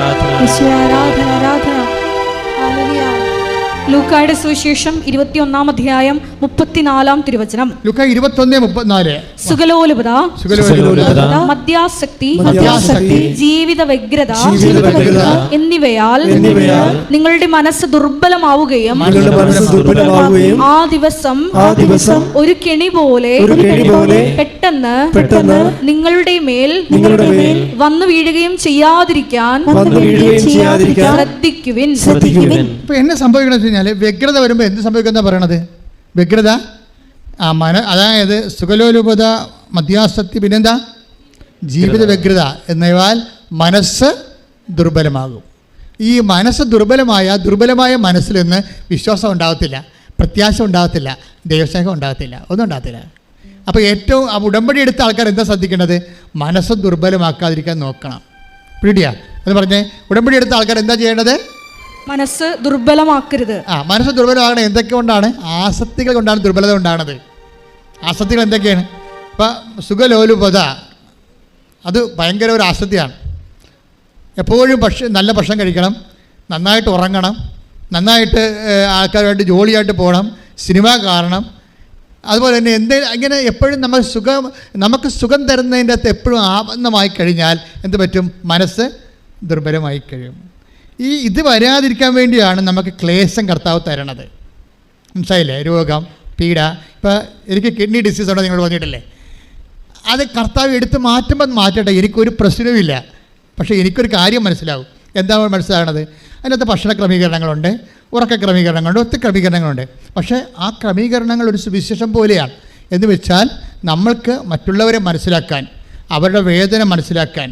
ആരാധന. ലൂക്കായുടെ സുവിശേഷം 21-ാം അധ്യായം 34-ാം തിരുവചനം. ലൂക്ക 21:34. സുഖലോലുപത, മദ്യാസക്തി, ജീവിത വ്യഗ്രത എന്നിവയാൽ നിങ്ങളുടെ മനസ്സ് ദുർബലമാവുകയും ആ ദിവസം ഒരു കെണി പോലെ പെട്ടെന്ന് നിങ്ങളുടെ മേൽ വന്നു വീഴുകയും ചെയ്യാതിരിക്കാൻ ശ്രദ്ധിക്കുവിൻ. ഇപ്പൊ എന്നെ സംഭവിക്കണമെന്ന് വെച്ച് കഴിഞ്ഞാൽ വ്യഗ്രത വരുമ്പോൾ എന്ത് സംഭവിക്കുന്ന പറയണത്? വ്യഗ്രത അതായത് സുഖലോലുപത, മധ്യാസക്തി, പിന്നെന്താ ജീവിത വ്യഗ്രത എന്നിവയാൽ മനസ്സ് ദുർബലമാകും. ഈ മനസ്സ് ദുർബലമായ മനസ്സിൽ നിന്ന് വിശ്വാസം ഉണ്ടാകത്തില്ല, പ്രത്യാശ ഉണ്ടാകത്തില്ല, ദൈവസ്നേഹം ഉണ്ടാകത്തില്ല, ഒന്നും ഉണ്ടാകത്തില്ല. അപ്പോൾ ഏറ്റവും ഉടമ്പടി എടുത്ത ആൾക്കാർ എന്താ ശ്രദ്ധിക്കേണ്ടത്? മനസ്സ് ദുർബലമാക്കാതിരിക്കാൻ നോക്കണം. പിടിയാ എന്ന് പറഞ്ഞേ. ഉടമ്പടി എടുത്ത ആൾക്കാർ എന്താ ചെയ്യേണ്ടത്? മനസ്സ് ദുർബലമാക്കരുത്. മനസ്സ് ദുർബലമാകണം. എന്തൊക്കെ കൊണ്ടാണ്? ആസക്തികൾ കൊണ്ടാണ് ദുർബലത ഉണ്ടാകുന്നത്. ആസക്തികൾ എന്തൊക്കെയാണ്? ഇപ്പം സുഖലോലുപത, അത് ഭയങ്കര ഒരു ആസക്തിയാണ്. എപ്പോഴും നല്ല ഭക്ഷണം കഴിക്കണം, നന്നായിട്ട് ഉറങ്ങണം, നന്നായിട്ട് ആൾക്കാരുമായിട്ട് ജോളിയായിട്ട് പോകണം, സിനിമ കാണണം. അതുപോലെ തന്നെ ഇങ്ങനെ എപ്പോഴും നമുക്ക് സുഖം തരുന്നതിൻ്റെ അകത്ത് എപ്പോഴും ആബന്ധമായി കഴിഞ്ഞാൽ എന്ത് പറ്റും? മനസ്സ് ദുർബലമായി കഴിയും. ഇത് വരാതിരിക്കാൻ വേണ്ടിയാണ് നമുക്ക് ക്ലേശം കർത്താവ് തരണത്. മനസ്സിലായില്ലേ? രോഗം, പീഡ. ഇപ്പോൾ എനിക്ക് കിഡ്നി ഡിസീസ് ഉണ്ടോ നിങ്ങൾ പറഞ്ഞിട്ടില്ലേ? അത് കർത്താവ് എടുത്ത് മാറ്റട്ടെ, എനിക്കൊരു പ്രശ്നവുമില്ല. പക്ഷേ എനിക്കൊരു കാര്യം മനസ്സിലാവും. എന്താണ് മനസ്സിലാകണത്? അതിനകത്ത് ഭക്ഷണ ക്രമീകരണങ്ങളുണ്ട്, ഉറക്ക ക്രമീകരണങ്ങളുണ്ട്, ഒത്തിരി ക്രമീകരണങ്ങളുണ്ട്. പക്ഷേ ആ ക്രമീകരണങ്ങൾ ഒരു സുവിശേഷം പോലെയാണ്. എന്ന് വെച്ചാൽ നമ്മൾക്ക് മറ്റുള്ളവരെ മനസ്സിലാക്കാൻ, അവരുടെ വേദന മനസ്സിലാക്കാൻ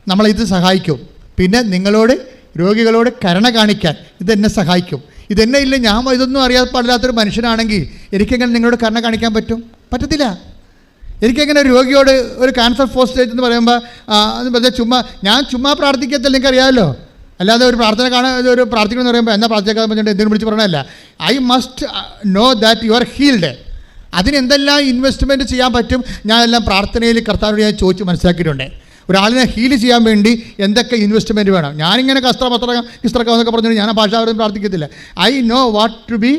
നമ്മളിത് സഹായിക്കും. പിന്നെ രോഗികളോട് കരുണ കാണിക്കാൻ ഇതെന്നെ സഹായിക്കും. ഇതെന്നെ ഇല്ല, ഞാൻ ഇതൊന്നും അറിയാതെ പാടില്ലാത്തൊരു മനുഷ്യനാണെങ്കിൽ എനിക്കെങ്ങനെ നിങ്ങളോട് കരുണ കാണിക്കാൻ പറ്റത്തില്ല. എനിക്കെങ്ങനെ രോഗിയോട് ഒരു ക്യാൻസർ ഫോർ സ്റ്റേജ് എന്ന് പറയുമ്പോൾ ഞാൻ ചുമ്മാ പ്രാർത്ഥിക്കത്തില്ല, എനിക്കറിയാമല്ലോ. അല്ലാതെ ഒരു പ്രാർത്ഥിക്കണമെന്ന് പറയുമ്പോൾ എന്നാ പ്രാർത്ഥിക്കാതെ പറഞ്ഞിട്ട് എന്തെങ്കിലും വിളിച്ച് പറയണമല്ല. I must know that you are healed. അതിനെന്തെല്ലാം ഇൻവെസ്റ്റ്മെൻറ്റ് ചെയ്യാൻ പറ്റും ഞാൻ എല്ലാം പ്രാർത്ഥനയിൽ കർത്താവിനോട് ഞാൻ ചോദിച്ച് മനസ്സിലാക്കിയിട്ടുണ്ട്. ഒരാളിനെ ഹീൽ ചെയ്യാൻ വേണ്ടി എന്തൊക്കെ ഇൻവെസ്റ്റ്മെൻറ്റ് വേണം. ഞാനിങ്ങനെ എന്നൊക്കെ പറഞ്ഞിട്ട് ഞാൻ ആ ഭാഷ അവരും പ്രാർത്ഥിക്കത്തില്ല. I know what to be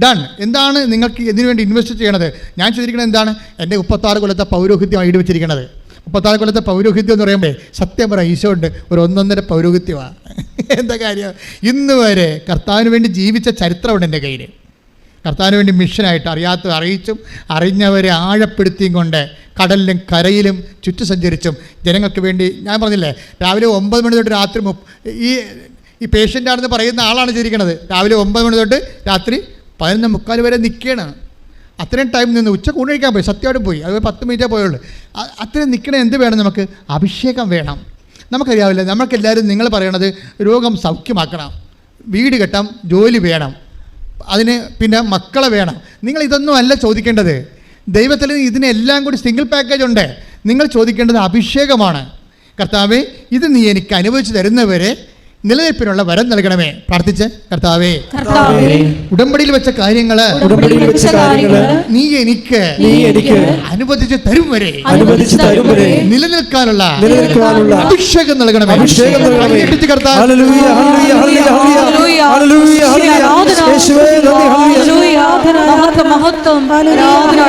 done. എന്താണ് നിങ്ങൾക്ക് ഇതിനു വേണ്ടി ഇൻവെസ്റ്റ് ചെയ്യണത്? ഞാൻ ചെയ്തിരിക്കുന്നത് എന്താണ്? എൻ്റെ 36 കൊല്ലത്തെ പൗരോഹിത്യമാണ് ഈട് വെച്ചിരിക്കുന്നത്. 36 കൊല്ലത്തെ പൗരോഹിത്യം എന്ന് പറയുമ്പോൾ സത്യം പറയാം, ഈശോണ്ട് ഒരു 1.5 പൗരോഹിത്യമാണ്. എന്താ കാര്യം? ഇന്ന് വരെ കർത്താവിന് വേണ്ടി ജീവിച്ച ചരിത്രമുണ്ട് എൻ്റെ കയ്യിൽ. കർത്താവിന് വേണ്ടി മിഷനായിട്ട് അറിയിച്ചും അറിഞ്ഞവരെ ആഴപ്പെടുത്തിയും കൊണ്ട് കടലിലും കരയിലും ചുറ്റു സഞ്ചരിച്ചും ജനങ്ങൾക്ക് വേണ്ടി. ഞാൻ പറഞ്ഞില്ലേ, രാവിലെ 9 മണി തൊട്ട് രാത്രി ഈ പേഷ്യൻ്റാണെന്ന് പറയുന്ന ആളാണ് ചെയ്തിരിക്കുന്നത്. രാവിലെ 9 മണി തൊട്ട് രാത്രി 11:45 വരെ നിൽക്കുകയാണ്. അത്രയും ടൈം നിന്ന് ഉച്ചക്ക് ഊണ് കഴിക്കാൻ പോയി, സത്യമായിട്ട് പോയി. അത് 10 മിനിറ്റേ പോയുള്ളൂ. അത്രയും നിൽക്കണ എന്ത് വേണം? നമുക്ക് അഭിഷേകം വേണം. നമുക്കറിയാവില്ല, നമുക്കെല്ലാവരും നിങ്ങൾ പറയണത് രോഗം സൗഖ്യമാക്കണം, വീട് കെട്ടാം, ജോലി വേണം, അതിന് പിന്നെ മക്കളെ വേണം. നിങ്ങൾ ഇതൊന്നും അല്ല ചോദിക്കേണ്ടത്. ദൈവത്തിൽ ഇതിനെല്ലാം കൂടി സിംഗിൾ പാക്കേജ് ഉണ്ട്. നിങ്ങൾ ചോദിക്കേണ്ടത് അഭിഷേകമാണ്. കർത്താവേ, ഇത് നീ എനിക്ക് അനുഭവിച്ച് തരുന്നവരെ നിലനിൽപ്പിനുള്ള വരം നൽകണമേ. പ്രാർത്ഥിച്ച് കർത്താവേ, കർത്താവേ, ഉടമ്പടിയിൽ വെച്ച കാര്യങ്ങള് ഉടമ്പടിയിൽ വെച്ച കാര്യങ്ങള് നീ എനിക്ക് അനുവദിച്ച് തരും വരെ നിലനിൽക്കാനുള്ള അഭിഷേകം നൽകണമേ. അഭിഷേകം നൽകണമേ. കൈയ്യടിച്ച് കർത്താവേ, ഹല്ലേലൂയ, ഹല്ലേലൂയ, ഹല്ലേലൂയ, ഹല്ലേലൂയ, ഹല്ലേലൂയ. യേശുവേ നന്ദി, ഹല്ലേലൂയ. മഹത്വം, ആരാധന,